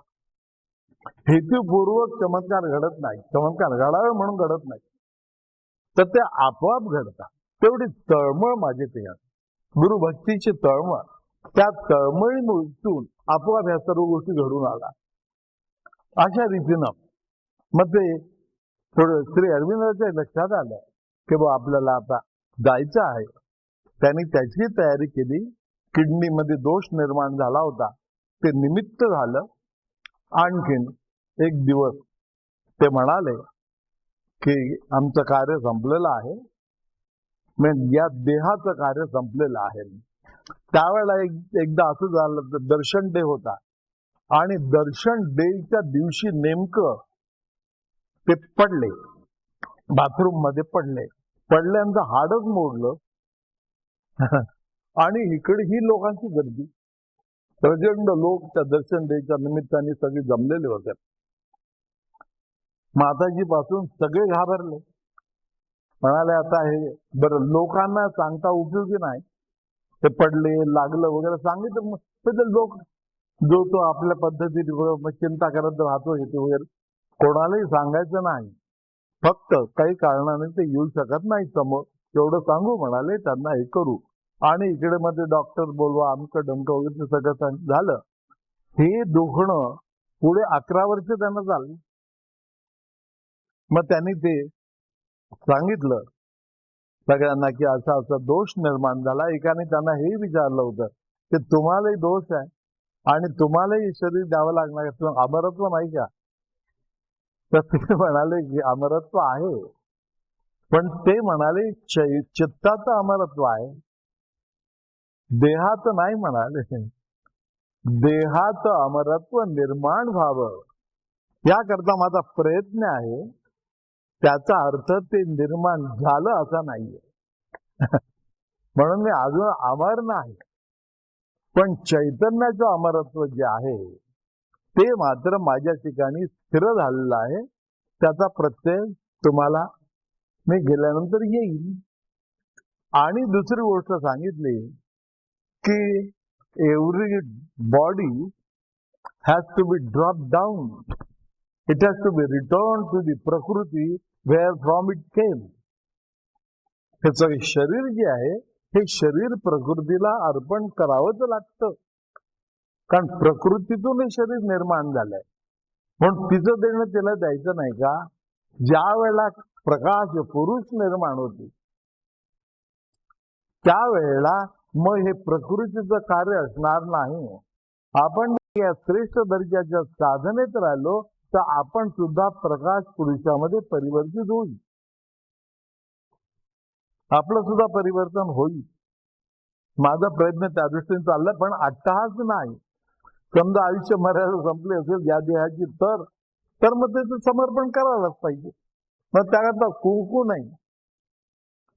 हेतुपूर्वक चमत्कार घडत नाही, चमत्कार घडावे म्हणून घडत नाही, तर ते आपोआप घडतात. तेवढी तळमळ माझी ते गुरुभक्तीची तळमळ, त्या तळमळीतून आपोआप ह्या सर्व गोष्टी घडून आला. अशा रीतीनं मग ते थोडं श्री अरविंदाच्या लक्षात आलं की बा आपल्याला आता जायचं आहे. त्यांनी त्याची तयारी केली. किडनीमध्ये दोष निर्माण झाला होता, ते निमित्त झालं. आणखीन एक दिवस ते म्हणाले की आमचं कार्य संपलेलं आहे, म्हणजे या देहाचं कार्य संपलेलं आहे. त्यावेळेला एकदा असं झालं, दर्शन डे होता आणि दर्शन डेच्या दिवशी नेमकं ते पडले, बाथरूम मध्ये पडल्यानंतर हाडच मोडलं आणि इकडे ही लोकांची गर्दी, प्रचंड लोक त्या दर्शन डेच्या निमित्ताने सगळे जमलेले होते. माताजी पासून सगळे घाबरले, म्हणाले आता हे बरं लोकांना सांगता उपयोगी नाही, ते पडले लागलं वगैरे सांगितलं तर लोक जो तो आपल्या पद्धतीने चिंता करत राहतो, हे वगैरे कोणालाही सांगायचं नाही. फक्त काही कारणाने ते येऊ शकत नाही समोर, एवढं सांगू म्हणाले, त्यांना हे करू. आणि इकडे मध्ये डॉक्टर बोलवा, अमकं डमकं वगैरे सगळं झालं. हे दुखणं पुढे 11 वर्ष त्यांना झालं. मग त्यांनी ते सांगितलं सगळ्यांना की असा असा दोष निर्माण झाला. एकाने त्यांना हे विचारलं होतं की तुम्हालाही दोष आहे आणि तुम्हालाही शरीर द्यावं लागणार, किंवा अमरत्व नाही का? तर ते म्हणाले की अमरत्व आहे, पण ते म्हणाले चित्ताचं अमरत्व आहे, देहाचं नाही म्हणाले. देहाचं अमरत्व निर्माण व्हावं याकरता माझा प्रयत्न आहे, त्याचा अर्थ ते निर्माण झालं असा नाहीये. म्हणून मी अजून अमर नाही, पण चैतन्याचं अमरत्व जे आहे ते मात्र माझ्या ठिकाणी स्थिर झालेलं आहे. त्याचा प्रत्यय तुम्हाला मी गेल्यानंतर येईल. आणि दुसरी गोष्ट सांगितली की every body has to be drop down, it has to be return to the prakriti where from it came. हे सगळे शरीर जे आहे हे शरीर प्रकृतीला अर्पण करावंच लागतं, कारण प्रकृतीतून हे शरीर निर्माण झालंय. म्हणून तिचं देणं तिला द्यायचं नाही का? ज्या वेळेला प्रकाश पुरुष निर्माण होते त्यावेळेला मग हे प्रकृतीचं कार्य असणार नाही. आपण या श्रेष्ठ दर्जाच्या साधनेत राहिलो तर आपण सुद्धा प्रकाश पुरुषामध्ये परिवर्तित होईल, आपलं सुद्धा परिवर्तन होईल. माझा प्रयत्न त्या दृष्टीने चाललाय, पण अट्टहास नाही. समजा आयुष्य मर्यादा संपली असेल या देहाची तर मग त्याचं समर्पण करायलाच पाहिजे. मग त्याकरता कुंकू नाही,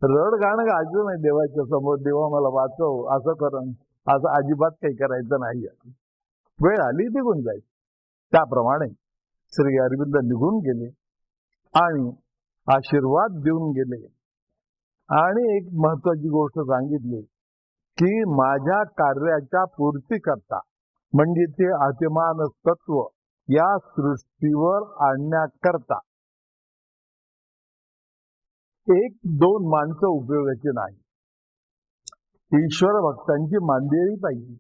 रड गाणं गायचं नाही देवाच्या समोर, देवा मला वाचव, असं करण, असं अजिबात काही करायचं नाही. वेळ आली निघून जायची. त्याप्रमाणे श्री अरविंद निघून गेले आणि आशीर्वाद देऊन गेले. आणि एक महत्वाची गोष्ट सांगितली की माझ्या कार्याच्या पूर्ती करता, म्हणजे ते अतिमान तत्व या सृष्टीवर आणण्याकरता 1-2 माणसं उपयोगाची नाही, ईश्वर भक्तांची मांदियाळी पाहिजे.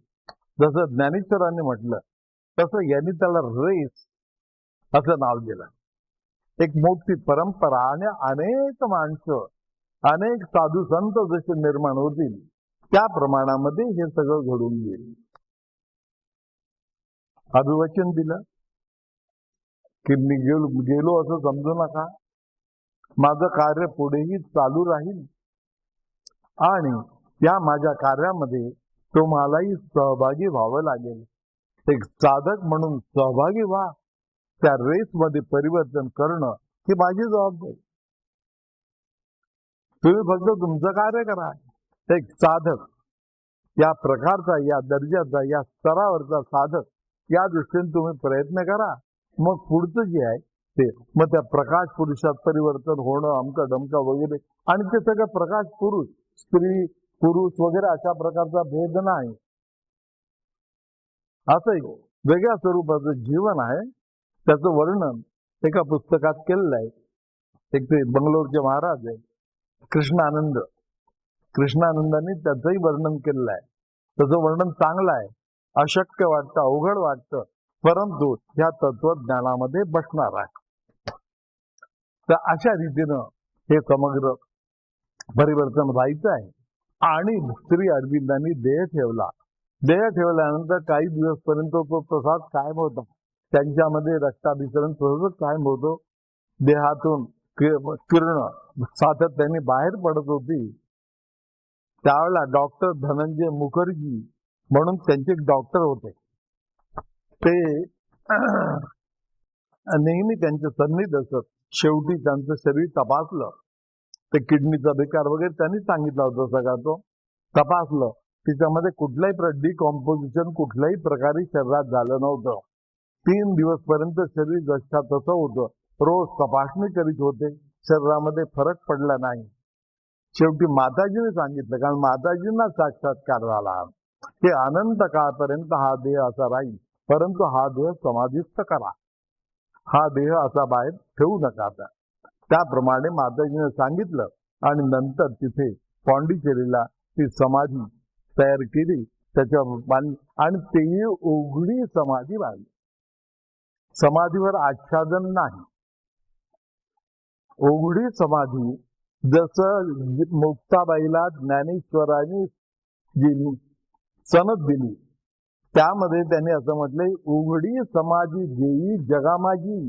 जसं ज्ञानेश्वरांनी म्हटलं तसं यांनी त्याला रेस असं नाव दिलं. एक मोठी परंपरा आणि अनेक माणसं, अनेक साधू संत जसे निर्माण होतील त्या प्रमाणामध्ये हे सगळं घडून गेलं. अभिवचन दिलं की मी गेलो असं समजू नका, माझं कार्य पुढेही चालू राहील आणि या माझ्या कार्यामध्ये तुम्हालाही सहभागी व्हावं लागेल. एक साधक म्हणून सहभागी व्हा, त्या रेसमध्ये परिवर्तन करणं ही माझी जबाबदारी. तुम्ही फक्त तुमचं कार्य करा. एक साधक या प्रकारचा, या दर्जाचा, या स्तरावरचा साधक या दृष्टीने तुम्ही प्रयत्न करा. मग पुढचं जे आहे ते मग त्या प्रकाश पुरुषात परिवर्तन होणं, अमका डमका वगैरे, आणि ते सगळं प्रकाश पुरुष, स्त्री पुरुष वगैरे अशा प्रकारचा भेद नाही. असं एक वेगळ्या स्वरूपाचं जीवन आहे. त्याचं वर्णन एका पुस्तकात केलेलं आहे. एक ते बंगलोरचे महाराज आहे कृष्णानंदांनी त्याचंही वर्णन केलेलं आहे. त्याचं वर्णन चांगलं आहे. अशक्य वाटतं, अवघड वाटतं, परंतु ह्या तत्वज्ञानामध्ये बसणार आहे. तर अशा रीतीनं हे समग्र परिवर्तन व्हायचं आहे. आणि श्री अरविंदांनी देह ठेवला. देह ठेवल्यानंतर काही दिवसपर्यंत तो प्रसाद कायम होता. त्यांच्यामध्ये रक्ताभिसरण सहज कायम होतो. देहातून किरण सातत्याने बाहेर पडत होती. त्यावेळेला डॉक्टर धनंजय मुखर्जी म्हणून त्यांचे डॉक्टर होते. ते नेहमी त्यांचे सन्निध असत. शेवटी त्यांचं शरीर तपासलं, ते किडनीचा विकार वगैरे त्यांनी सांगितला होता सगळा. तो तपासलं, तिच्यामध्ये कुठल्याही डिकॉम्पोजिशन कुठल्याही प्रकारे शरीरात झालं नव्हतं. 3 दिवसपर्यंत शरीर जसं तसं होतं. रोज तपासणी करीत होते, शरीरामध्ये फरक पडला नाही. शेवटी माताजीने सांगितलं, कारण माताजींना साक्षात्कार झाला की अनंत काळपर्यंत हा देह असा राहील, परंतु हा देह समाधिस्थ करा, हा देह असा बाहेर ठेवू नका. त्याप्रमाणे माताजीने सांगितलं आणि नंतर तिथे पॉंडिचेरीला ती समाधी तयार केली, त्याच्यावर बांधली आणि तेही उघडी समाधी बांधली. समाधीवर आच्छादन नाही, उघडी समाधी. जसं मुक्ताबाईला ज्ञानेश्वरांनी जी सनद दिली त्यामध्ये त्यांनी असं म्हटलंय, उघडी समाधी घेई जगामागी.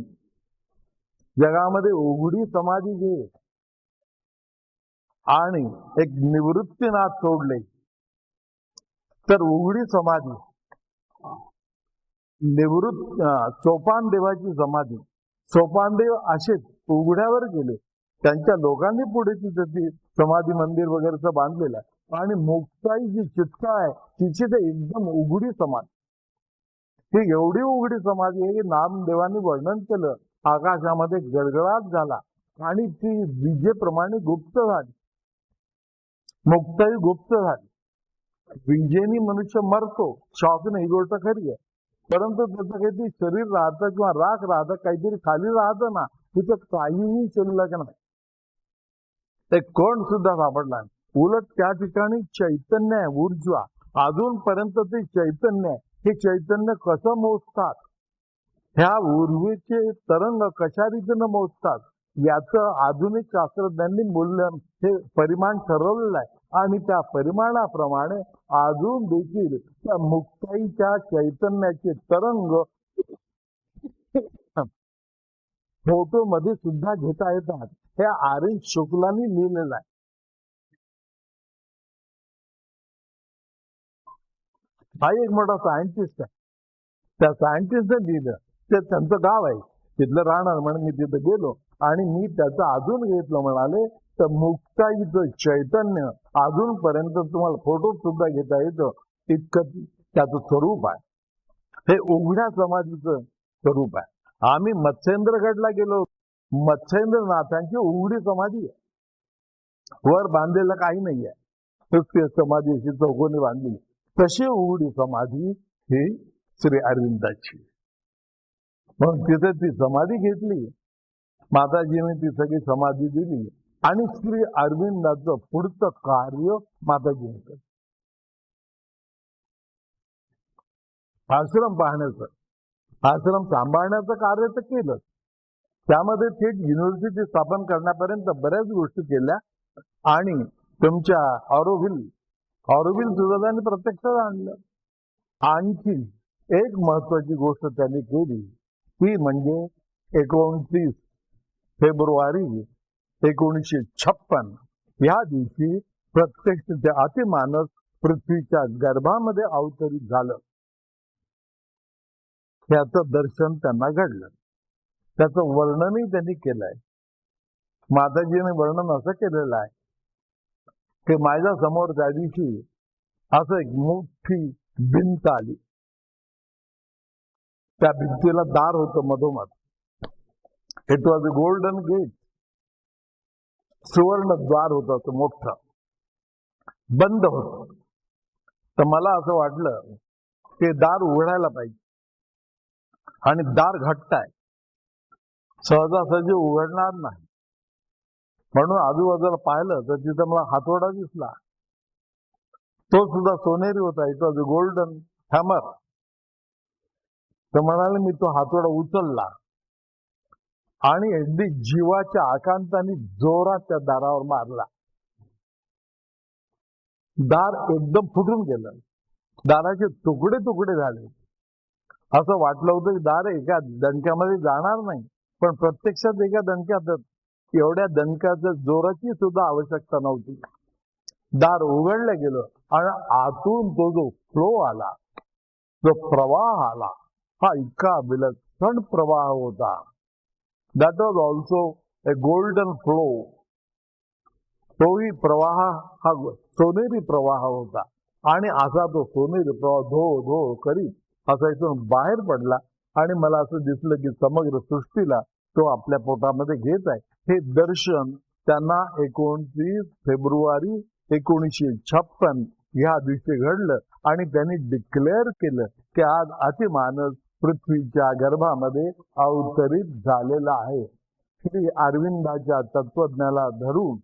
जगामध्ये उघडी समाधी घे. आणि एक निवृत्तीनाथ सोडले तर उघडी समाधी, सोपान देवाची समाधी. सोपानदेव असेच उघड्यावर गेले, त्यांच्या लोकांनी पुढे तिथे ती समाधी मंदिर वगैरेच बांधलेलं आहे. आणि मुक्ताई जी चित्ता आहे तिची तर एकदम उघडी समाधी. ही एवढी उघडी समाधी आहे की नामदेवांनी वर्णन केलं, आकाशामध्ये गडगडाट झाला आणि ती विजेप्रमाणे गुप्त झाली. मुक्ताई गुप्त झाली. विजेनी मनुष्य मरतो, शॉकने, ही गोष्ट खरी आहे, परंतु त्याचं काहीतरी शरीर राहतं किंवा राख राहतं, काहीतरी खाली राहतं ना, तिथं काहीही शिल्लक नाही. एक कोण सुद्धा सापडला नाही. उलट त्या ठिकाणी चैतन्य आहे, ऊर्जा. अजूनपर्यंत ते चैतन्य आहे. हे चैतन्य कसं मोजतात, ह्या ऊर्जेचे तरंग कशा रीतीनं मोजतात याचं आधुनिक शास्त्रज्ञांनी मूल्य हे परिमाण ठरवलेलं आहे. आणि त्या परिमाणाप्रमाणे अजून देखील त्या मुक्ताईच्या चैतन्याचे तरंग फोटो मध्ये सुद्धा घेता येतात. हे आर.एन. शुक्लांनी लिहिलेलं आहे. हा एक मोठा सायंटिस्ट आहे. त्या सायंटिस्टने लिहिलं, ते त्यांचं गाव आहे, तिथलं राहणार. म्हणून मी तिथं गेलो आणि मी त्याचं अजून घेतलं. म्हणाले तर मुक्ताईचं चैतन्य अजूनपर्यंत तुम्हाला फोटो सुद्धा घेता येतं, इतकं त्याचं स्वरूप आहे. हे उघड्या समाधीचं स्वरूप आहे. आम्ही मत्स्येंद्रगडला गेलो, मत्स्येंद्रनाथांची उघडी समाधी आहे. वर बांधलेलं काही नाही आहे, नुसती समाधी अशी चौकोनी बांधली. तशी उघडी समाधी ही श्री अरविंदाची. मग तिथे ती समाधी घेतली, माताजीने ती सगळी समाधी दिली आणि श्री अरविंदाचं पुढचं कार्य माताजीने केलं. आश्रम पाहण्याचं, आश्रम सांभाळण्याचं कार्य तर केलं. त्यामध्ये थेट युनिव्हर्सिटी स्थापन करण्यापर्यंत बऱ्याच गोष्टी केल्या. आणि तुमच्या ऑरोव्हिल सुद्धा त्यांनी प्रत्यक्षात आणलं. आणखी एक महत्वाची गोष्ट त्यांनी केली ती म्हणजे 29 फेब्रुवारी 1956 या दिवशी प्रत्यक्ष ते अतिमानस पृथ्वीच्या गर्भामध्ये अवतरित झालं. त्याचं दर्शन त्यांना घडलं. त्याचं वर्णनही त्यांनी केलंय. माताजीने वर्णन असं केलेलं आहे की माझ्या समोर त्या दिवशी असं एक मोठी भिंत आली. त्या भिंतीला दार होतं मधोमध. It was a golden gate. सुवर्ण द्वार होतं, असं मोठं बंद होतं. तर मला असं वाटलं की दार उघडायला पाहिजे. आणि दार घट्ट आहे, सहजासहजी उघडणार नाही. म्हणून आजूबाजूला पाहिलं तर तिथं मला हातोडा दिसला. तो सुद्धा सोनेरी होता. It was a golden hammer. तर म्हणाले मी तो हातोडा उचलला आणि अगदी जीवाच्या आकांताने जोरात त्या दारावर मारला. दार एकदम फुटून गेलं. दाराचे तुकडे तुकडे झाले. असं वाटलं होतं की दार एका दणक्यामध्ये जाणार नाही, पण प्रत्यक्षात एका दणक्यात, एवढ्या दणक्याच्या जोराची सुद्धा आवश्यकता नव्हती. दार उघडलं गेलं आणि आतून तो जो फ्लो आला, जो प्रवाह आला, हा इतका विलक्षण प्रवाह होता. That was also a golden flow. तोही प्रवाह हा सोनेरी प्रवाह होता. आणि असा तो सोनेरी प्रवाह धो धो करीत असा इथून बाहेर पडला. आणि मला असं दिसलं की समग्र सृष्टीला तो आपल्या पोटामध्ये घेत आहे. हे दर्शन त्यांना 29 फेब्रुवारी 1956 या दिवशी घडलं. आणि त्यांनी डिक्लेअर केलं की आज अतिमानस पृथ्वीच्या गर्भामध्ये अवतरित झालेला आहे. श्री अरविंदाच्या तत्वज्ञाला धरून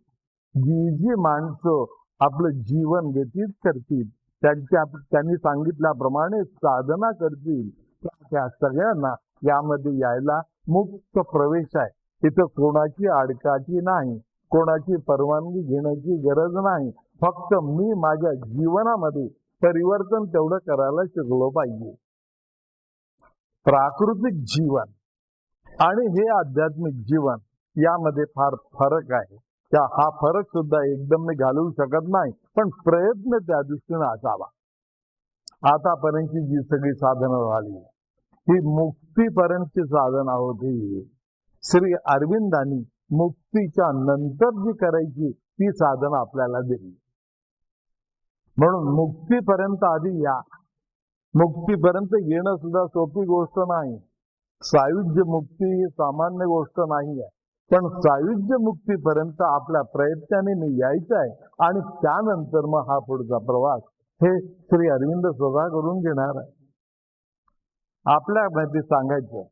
जी जी माणसं आपलं जीवन व्यतीत करतील, त्यांनी सांगितल्याप्रमाणे साधना करतील, त्या सगळ्यांना यामध्ये यायला मुक्त प्रवेश आहे. इथं कोणाची अडकाची नाही, कोणाची परवानगी घेण्याची गरज नाही. फक्त मी माझ्या जीवनामध्ये परिवर्तन तेवढं करायला शिकलो पाहिजे. प्राकृतिक जीवन आणि हे आध्यात्मिक जीवन यामध्ये फार फरक आहे. हा फरक सुद्धा एकदम मी घालवू शकत नाही, पण प्रयत्न त्या दृष्टीने असावा. आतापर्यंतची जी सगळी साधनं झाली ही मुक्तीपर्यंतची साधना होती. श्री अरविंदांनी मुक्तीच्या नंतर जी करायची ती साधना आपल्याला दिली. म्हणून मुक्तीपर्यंत आधी या. मुक्तीपर्यंत येणं सुद्धा सोपी गोष्ट नाही. सायुज्य मुक्ती ही सामान्य गोष्ट नाही आहे, पण सायुज्य मुक्तीपर्यंत आपल्या प्रयत्नाने मी यायचं आहे. आणि त्यानंतर मग हा पुढचा प्रवास हे श्री अरविंद स्वतः करून घेणार आहे. आपल्यामध्ये सांगायचं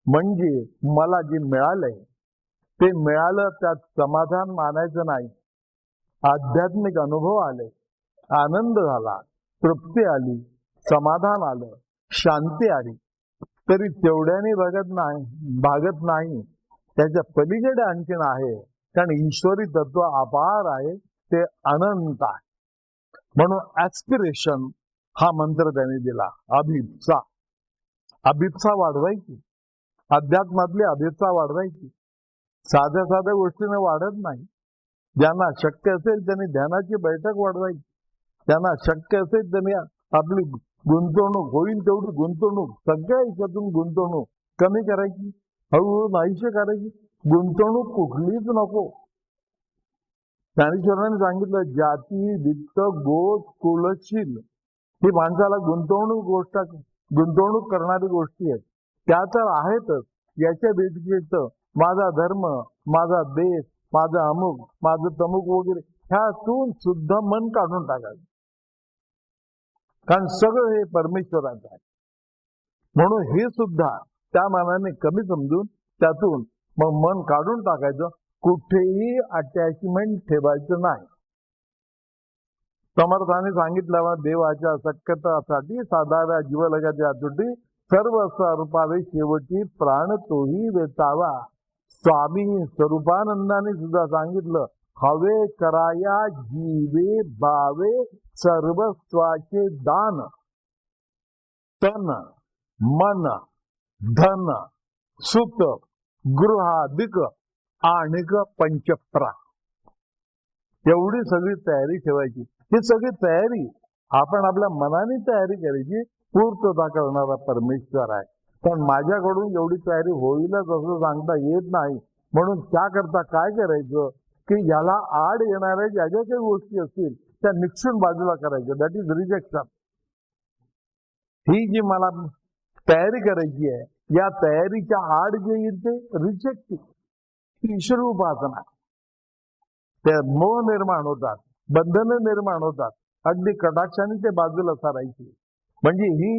म्हणजे मला जे मिळालंय ते मिळालं, त्यात समाधान मानायचं नाही. आध्यात्मिक अनुभव आले, आनंद झाला, तृप्ती आली, समाधान आलं, शांती आली, तरी तेवढ्याने भागत नाही. त्याच्या पलीकडे आणखीन आहे. कारण ईश्वरी तत्व अपार आहे, ते अनंत आहे. म्हणून ऍस्पिरेशन हा मंत्र त्यांनी दिला. अभिप्सा वाढवायची, अध्यात्मातली अभिप्सा वाढवायची. साध्या साध्या गोष्टीने वाढत नाही. ज्यांना शक्य असेल त्यांनी ध्यानाची बैठक वाढवायची. ज्यांना शक्य असेल त्यांनी आपली गुंतवणूक होईल तेवढी गुंतवणूक, सगळ्या ह्याच्यातून गुंतवणूक कमी करायची, हळूहळू नाहीशी करायची. गुंतवणूक कुठलीच नको. ज्ञानेश्वरांनी सांगितलं, जाती वित्त गोष कुलशील ही माणसाला गुंतवणूक करणारी गोष्टी आहेत. त्या तर आहेतच. याच्या व्यतिरिक्त माझा धर्म, माझा देश, माझा अमुक, माझं तमुक वगैरे ह्यातून सुद्धा मन काढून टाकायचं. कारण सगळं हे परमेश्वराचं आहे. म्हणून हे सुद्धा त्या मानाने कमी समजून त्यातून मग मन काढून टाकायचं. कुठेही अटॅचमेंट ठेवायचं नाही. समर्थाने सांगितलं, देवाच्या सख्यतासाठी साधाव्या जीवलगाच्या तुटी सर्व स्वरूपावे शेवटी प्राण तोही वेचावा. स्वामी स्वरूपानंदाने सुद्धा सांगितलं, हवे कराया जीवे भावे सर्वस्वाचे दान, तन मन धन सुख गृहादिक आणिक पंचप्रा. एवढी सगळी तयारी ठेवायची. ही सगळी तयारी आपण आपल्या मनाने तयारी करायची. पूर्तता करणारा परमेश्वर आहे. पण माझ्याकडून एवढी तयारी होईलच असं सांगता येत नाही. म्हणून त्याकरता काय करायचं की याला आड येणाऱ्या ज्या ज्या काही गोष्टी असतील त्या निक्षून बाजूला करायच्या. That is rejection. ही जी मला तयारी करायची आहे, या तयारीच्या आड जे येईल ते रिजेक्ट. ईश्वर उपासना. ते मोह निर्माण होतात, बंधनं निर्माण होतात. अगदी कटाक्षाने ते बाजूला सारायची. म्हणजे ही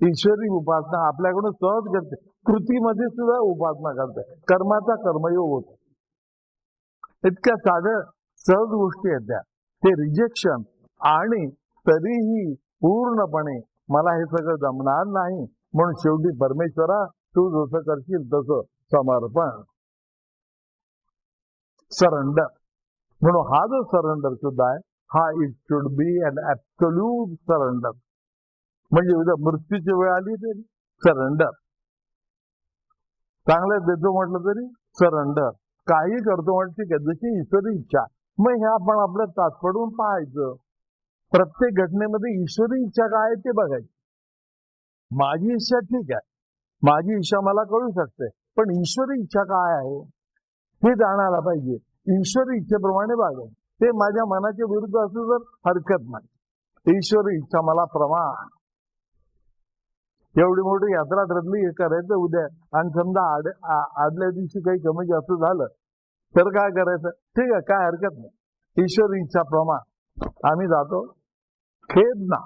ईश्वरी उपासना आपल्याकडून सहज करते. कृतीमध्ये सुद्धा उपासना करते. कर्माचा कर्मयोग होतो. इतक्या साध्या सहज गोष्टी आहेत त्या. ते रिजेक्शन. आणि तरीही पूर्णपणे मला हे सगळं जमणार नाही, म्हणून शेवटी परमेश्वरा तू जसं करशील तसं समर्पण, सरेंडर. म्हणून हा जो सरेंडर सुद्धा आहे हा it should be an absolute surrender. म्हणजे उद्या मृत्यूची वेळ आली तरी सरेंडर. चांगलं देतो म्हटलं तरी सरेंडर. काही करतो म्हटलं की जशी ईश्वरी इच्छा. मग हे आपण आपल्या तात्पडून पाहायचं. प्रत्येक घटनेमध्ये ईश्वरी इच्छा काय आहे ते बघायची. माझी इच्छा ठीक आहे, माझी इच्छा मला कळू शकते, पण ईश्वरी इच्छा काय आहे हे जाणायला पाहिजे. ईश्वरी इच्छेप्रमाणे वागायचं. ते माझ्या मनाच्या विरुद्ध असं तर हरकत नाही. ईश्वरी इच्छा मला प्रमाण. एवढी मोठी यात्रा ठरली हे करायचं उद्या, आणि समजा आदल्या दिवशी काही कमी जास्त झालं तर काय करायचं? ठीक आहे, काय हरकत नाही. ईश्वरी इच्छा प्रमाण आम्ही जातो. खेद ना,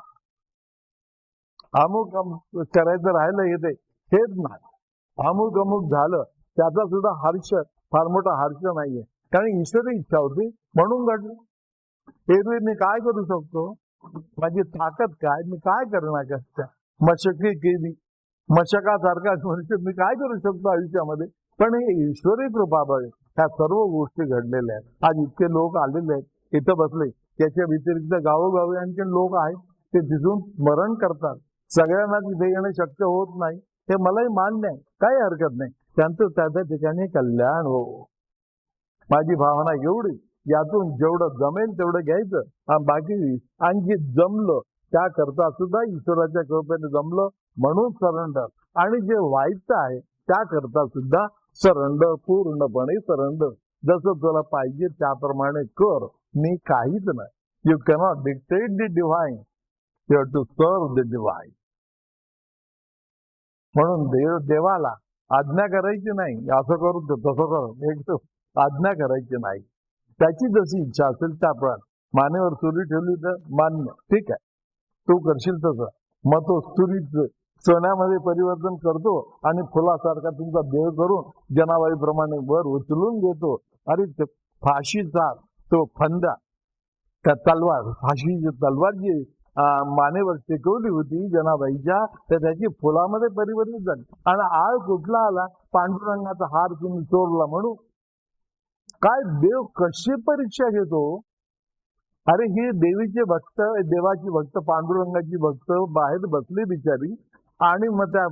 अमुक करायचं राहिलं येते, खेद नाही. अमुक झालं त्याचा सुद्धा हर्ष फार मोठा हर्ष नाहीये, कारण ईश्वरी इच्छा होती म्हणून घडलं. एरवी मी काय करू शकतो, माझी ताकद काय, मी काय करणार कसं, मशकी केली, मशकासारखा मनुष्य मी काय करू शकतो आयुष्यामध्ये. पण हे ईश्वरी कृपाबळ ह्या सर्व गोष्टी घडलेल्या आहेत. आज इतके लोक आलेले आहेत, इथं बसले, त्याच्या व्यतिरिक्त गावोगावी आणखी लोक आहेत, ते तिथून स्मरण करतात. सगळ्यांना तिथे येणं शक्य होत नाही, हे मलाही मान्य आहे, काही हरकत नाही. त्यांचं त्या ठिकाणी कल्याण हो, माझी भावना एवढी. यातून जेवढं जमेल तेवढं घ्यायचं, आणि बाकी आणखी जमलं त्याकरता सुद्धा ईश्वराच्या कृपेने जमलं म्हणून सरेंडर. आणि जे व्हायचं आहे त्याकरता सुद्धा सरेंडर, पूर्णपणे सरेंडर. जसं तुला पाहिजे त्याप्रमाणे कर, मी काहीच नाही. You cannot dictate the divine, you have to serve the divine. म्हणून देवाला आज्ञा करायची नाही, असं करू तसं कर, एक आज्ञा करायची नाही. त्याची जशी इच्छा असेल त्याप्रमाणे मानेवर सुरी ठेवली तर मान्य, ठीक आहे, तू करशील तसं. मग तो सुरीच सोन्यामध्ये परिवर्तन करतो आणि फुलासारखा तुमचा देह करून जनाबाईप्रमाणे वर उचलून घेतो. अरे फाशीचा तो फंदा, त्या तलवार, फाशीची तलवार जी मानेवर टेकवली होती जनाबाईच्या, तर त्याची फुलामध्ये परिवर्तित झाली. आणि आळ कुठला आला, पांडुरंगाचा हार तुम्ही चोरला म्हणून. काय देव कशी परीक्षा घेतो. अरे ही देवीचे भक्त, देवाची भक्त, पांडुरंगाची भक्त बाहेर बसली बिचारी, आणि मग त्या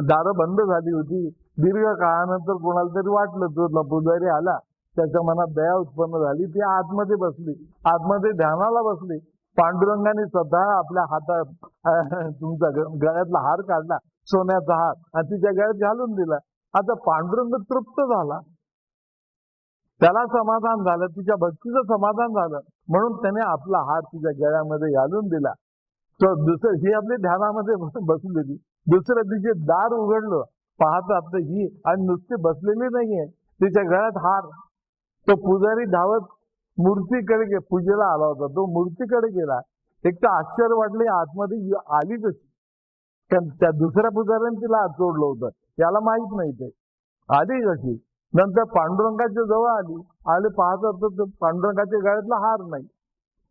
दारं बंद झाली होती. दीर्घ काळानंतर कोणाला तरी वाटलं, तो पुजारी आला, त्याच्या मनात दया उत्पन्न झाली, ती आतमध्ये बसली, आतमध्ये ध्यानाला बसली. पांडुरंगाने स्वतः आपल्या हातात तुमचा गळ्यातला हार काढला, सोन्याचा हार, आणि तिच्या गळ्यात घालून दिला. आता पांडुरंग तृप्त झाला, त्याला समाधान झालं, तिच्या भक्तीचं समाधान झालं, म्हणून त्याने आपला हात तिच्या गळ्यामध्ये घालून दिला. तर दुसरं ही आपली ध्यानामध्ये बसलेली, दुसऱ्या दिवशी दार उघडलं, पाहतात ही आणि नुसती बसलेली नाहीये, तिच्या गळ्यात हार. तो पुजारी धावत मूर्तीकडे पूजेला आला होता, तो मूर्तीकडे गेला. एक तर आश्चर्य वाटले, आतमध्ये आली कशी, कारण त्या दुसऱ्या पुजाऱ्याने तिला हात सोडलं होतं, त्याला माहित नाही ते आली कशी. नंतर पांडुरंगाच्या जवळ आले, पाहतात तर पांडुरंगाच्या गळ्यातला हार नाही.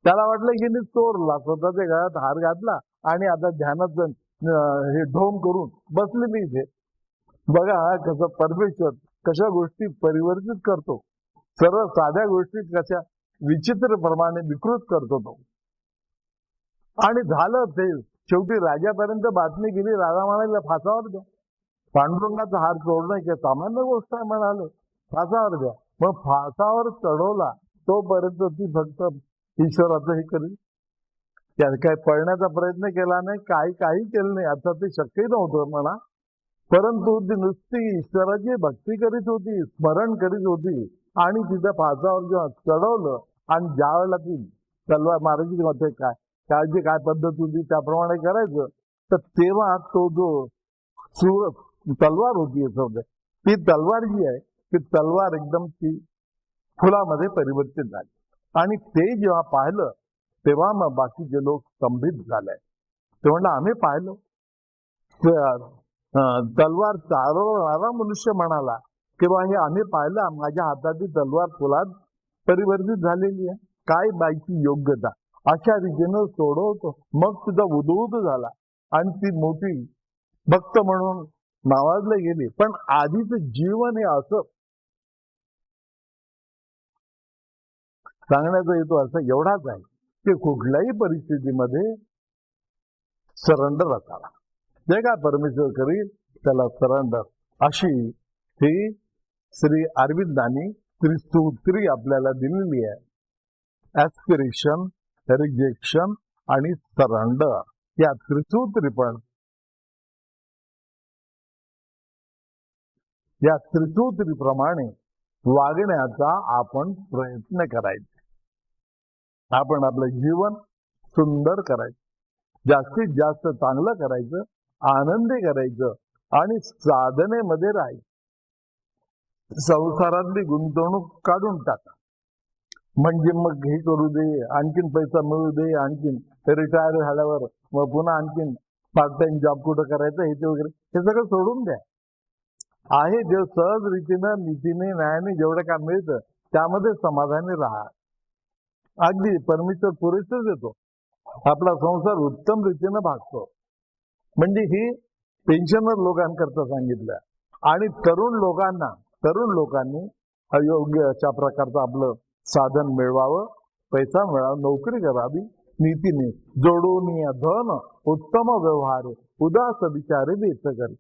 त्याला वाटलं की मी चोरला, स्वतःच्या गळ्यात हार घातला आणि आता ध्यानात हे ढोम करून बसलेली इथे. बघा कसं परमेश्वर कशा गोष्टी परिवर्तित करतो, सर्व साध्या गोष्टी कशा विचित्र प्रमाणे विकृत करतो तो. आणि झालं ते, शेवटी राजापर्यंत बातमी गेली, राजा म्हणाला फासावर द्या. पांडुरंगाचा हार चोरणं की सामान्य गोष्ट आहे म्हणाले, फासावर द्या. मग फासावर चढवला, तोपर्यंत ती फक्त ईश्वराचं हे करेल, त्यात काही पळण्याचा प्रयत्न केला नाही, काही केलं नाही. आता ते शक्यही नव्हतं म्हणा, परंतु ती नुसती ईश्वराची भक्ती करीत होती, स्मरण करीत होती. आणि तिथं फासावर जेव्हा चढवलं आणि ज्या वेळेला ती तलवार मारायची होते, काय त्याची काय पद्धत होती त्याप्रमाणे करायचं, तर तेव्हा तो जो तलवार होती, ती तलवार जी आहे, ती तलवार एकदम ती फुलामध्ये परिवर्तित झाली. आणि ते जेव्हा पाहिलं तेव्हा मग बाकीचे लोक स्तंभित झाले. ते म्हणलं आम्ही पाहिलं, तलवार चालवणारा मनुष्य म्हणाला किंवा हे आम्ही पाहिलं, माझ्या हाताची तलवार फुलात परिवर्तित झालेली आहे, काय बाईची योग्यता. अशा रीतीनं सोडवतो, मग तुझा उदूद झाला आणि ती मोठी भक्त म्हणून नावाजले गेले. पण आधीच जीवन हे असं सांगण्याचा येतो असं एवढाच आहे की कुठल्याही परिस्थितीमध्ये सरेंडर असावा. जे काय परमेश्वर करील त्याला सरेंडर, अशी ही श्री अरविंदांनी त्रिसूत्री आपल्याला दिलेली आहे. ऍस्पिरेशन, रिजेक्शन आणि सरेंडर या त्रिसूत्री, पण या त्रिसूत्रीप्रमाणे वागण्याचा आपण प्रयत्न करायचा. आपण आपलं जीवन सुंदर करायचं, जास्तीत जास्त चांगलं करायचं, आनंदी करायचं आणि साधनेमध्ये राहायचं. संसारातली गुंतवणूक काढून टाका, म्हणजे मग हे करू दे, आणखीन पैसा मिळू दे, आणखीन रिटायर झाल्यावर मग पुन्हा आणखीन पार्ट टाइम जॉब कुठं करायचं, हे ते वगैरे, हे सगळं सोडून द्या. आहे जे सहज रीतीनं नीतीने न्यायाने जेवढं काम मिळतं त्यामध्ये समाधानी राहा. अगदी परमेश्वर पुरेसच देतो, आपला संसार उत्तम रीतीनं भागतो. म्हणजे ही पेन्शनर लोकांकरता सांगितलं. आणि तरुण लोकांनी अयोग्य अशा प्रकारचं आपलं साधन मिळवावं, पैसा मिळावा, नोकरी करावी नीतीने. जोडून धन उत्तम व्यवहार उदास विचारे देत करी.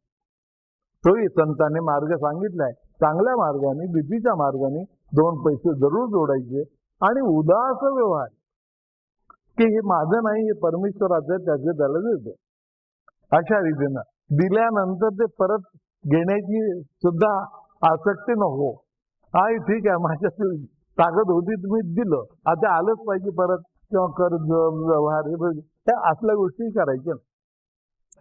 तोही संतांनी मार्ग सांगितलाय. चांगल्या मार्गाने नीतीच्या मार्गाने 2 पैसे जरूर जोडायचे आणि उदास व्यवहार की हे माझं नाही, हे परमेश्वराचं, त्याचे त्याला देतो. अशा रीतीनं दिल्यानंतर ते परत घेण्याची सुद्धा आसक्ती नको. आई ठीक आहे, माझ्यात ताकद होती, तुम्ही दिलं, आता आलंच पाहिजे परत, किंवा कर्ज व्यवहार हे असल्या गोष्टी करायच्या.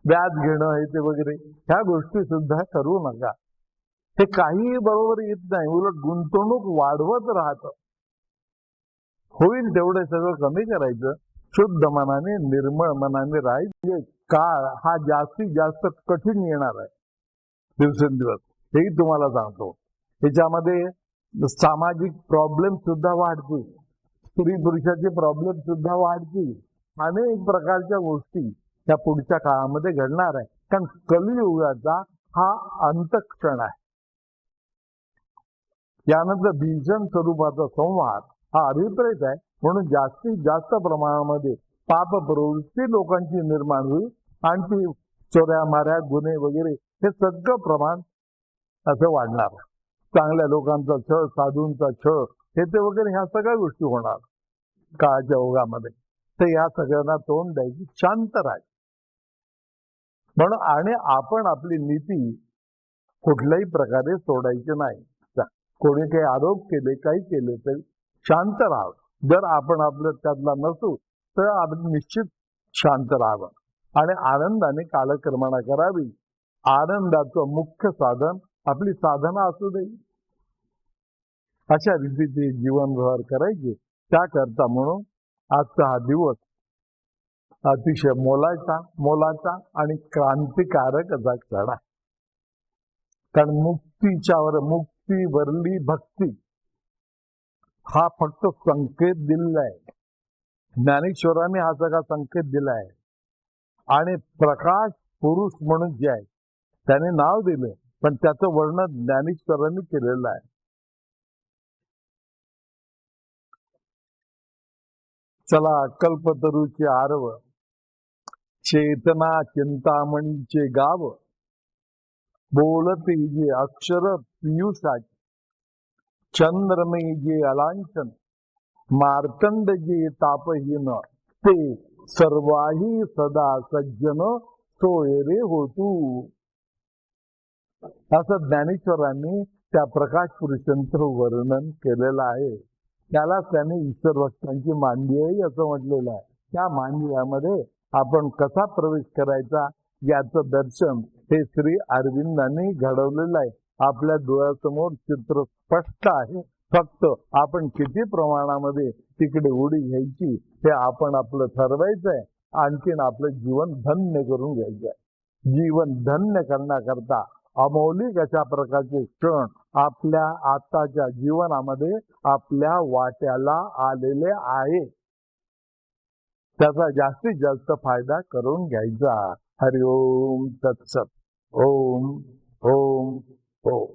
व्याज घेणं हे ते वगैरे ह्या गोष्टी सुद्धा करू नका. हे काही बरोबर येत नाही, उलट गुंतवणूक वाढवत राहतं. होईल तेवढं सगळं कमी करायचं. शुद्ध मनाने निर्मळ मनाने राहायचं. काळ हा जास्तीत जास्त कठीण येणार आहे दिवसेंदिवस, हेही तुम्हाला सांगतो. त्याच्यामध्ये सामाजिक प्रॉब्लेम सुद्धा वाढतील, स्त्री पुरुषाचे प्रॉब्लेम सुद्धा वाढतील. अनेक प्रकारच्या गोष्टी त्या पुढच्या काळामध्ये घडणार आहे. कारण कलियुगाचा हा अंतक्षण आहे. यानंतर भीषण स्वरूपाचा संवाद हा अभिप्रेत आहे. म्हणून जास्तीत जास्त प्रमाणामध्ये पाप प्रवृत्ती लोकांची निर्माण होईल आणि ती चोऱ्या माऱ्या गुन्हे वगैरे हे सगळं प्रमाण असं वाढणार. चांगल्या लोकांचा छळ, साधूंचा छळ हे ते वगैरे ह्या सगळ्या गोष्टी होणार काळाच्या ओघामध्ये. तर या सगळ्यांना तोंड द्यायची, शांत राहायचं. म्हणून आणि आपण आपली नीती कुठल्याही प्रकारे सोडायची नाही. कोणी काही आरोप केले, काही केले तरी शांत राहावं. जर आपण आपलं त्यातला नसू तर आपण निश्चित शांत राहावं आणि आनंदाने कालक्रमणा करावी. आनंदाचं मुख्य साधन आपली साधना असू दे. अशा रीतीचे जीवन व्यवहार करायचे. त्याकरता म्हणून आजचा हा दिवस अतिशय मोलाचा आणि क्रांतिकारक असा क्षण आहे. कारण मुक्ती वरली भक्ती हा फक्त संकेत दिलाय. ज्ञानेश्वरांनी हा सगळा संकेत दिलाय. आणि प्रकाश पुरुष म्हणून जे आहे त्याने नाव दिलं, पण त्याचं वर्णन ज्ञानेश्वरांनी केलेलं आहे. चला कल्पतरूचे आरव, चेतना चिंतामणीचे गाव, बोलते जे अक्षर पियुषाचे, चंद्रमय जे अलांछन, मार्तंड जे तापहीन, ते सर्वाही सदा सज्जन सोय रे होतू. असं ज्ञानेश्वरांनी त्या प्रकाश पुरुषांचं वर्णन केलेलं आहे. त्याला त्याने ईश्वर भक्तांची मांडवी आहे असं म्हटलेलं आहे. त्या मांडव्यामध्ये आपण कसा प्रवेश करायचा याचं दर्शन हे श्री अरविंदांनी घडवलेलं आहे. आपल्या डोळ्यासमोर चित्र स्पष्ट आहे. फक्त आपण किती प्रमाणामध्ये तिकडे उडी घ्यायची हे आपण आपलं ठरवायचं आहे. आणखीन आपलं जीवन धन्य करून घ्यायचं आहे. जीवन धन्य करण्याकरता अमौलिक अशा प्रकारचे क्षण आपल्या आताच्या जीवनामध्ये आपल्या वाट्याला आलेले आहे. त्याचा जास्तीत जास्त फायदा करून घ्यायचा. हरि ओम तत्सत. ओम ओम ओम.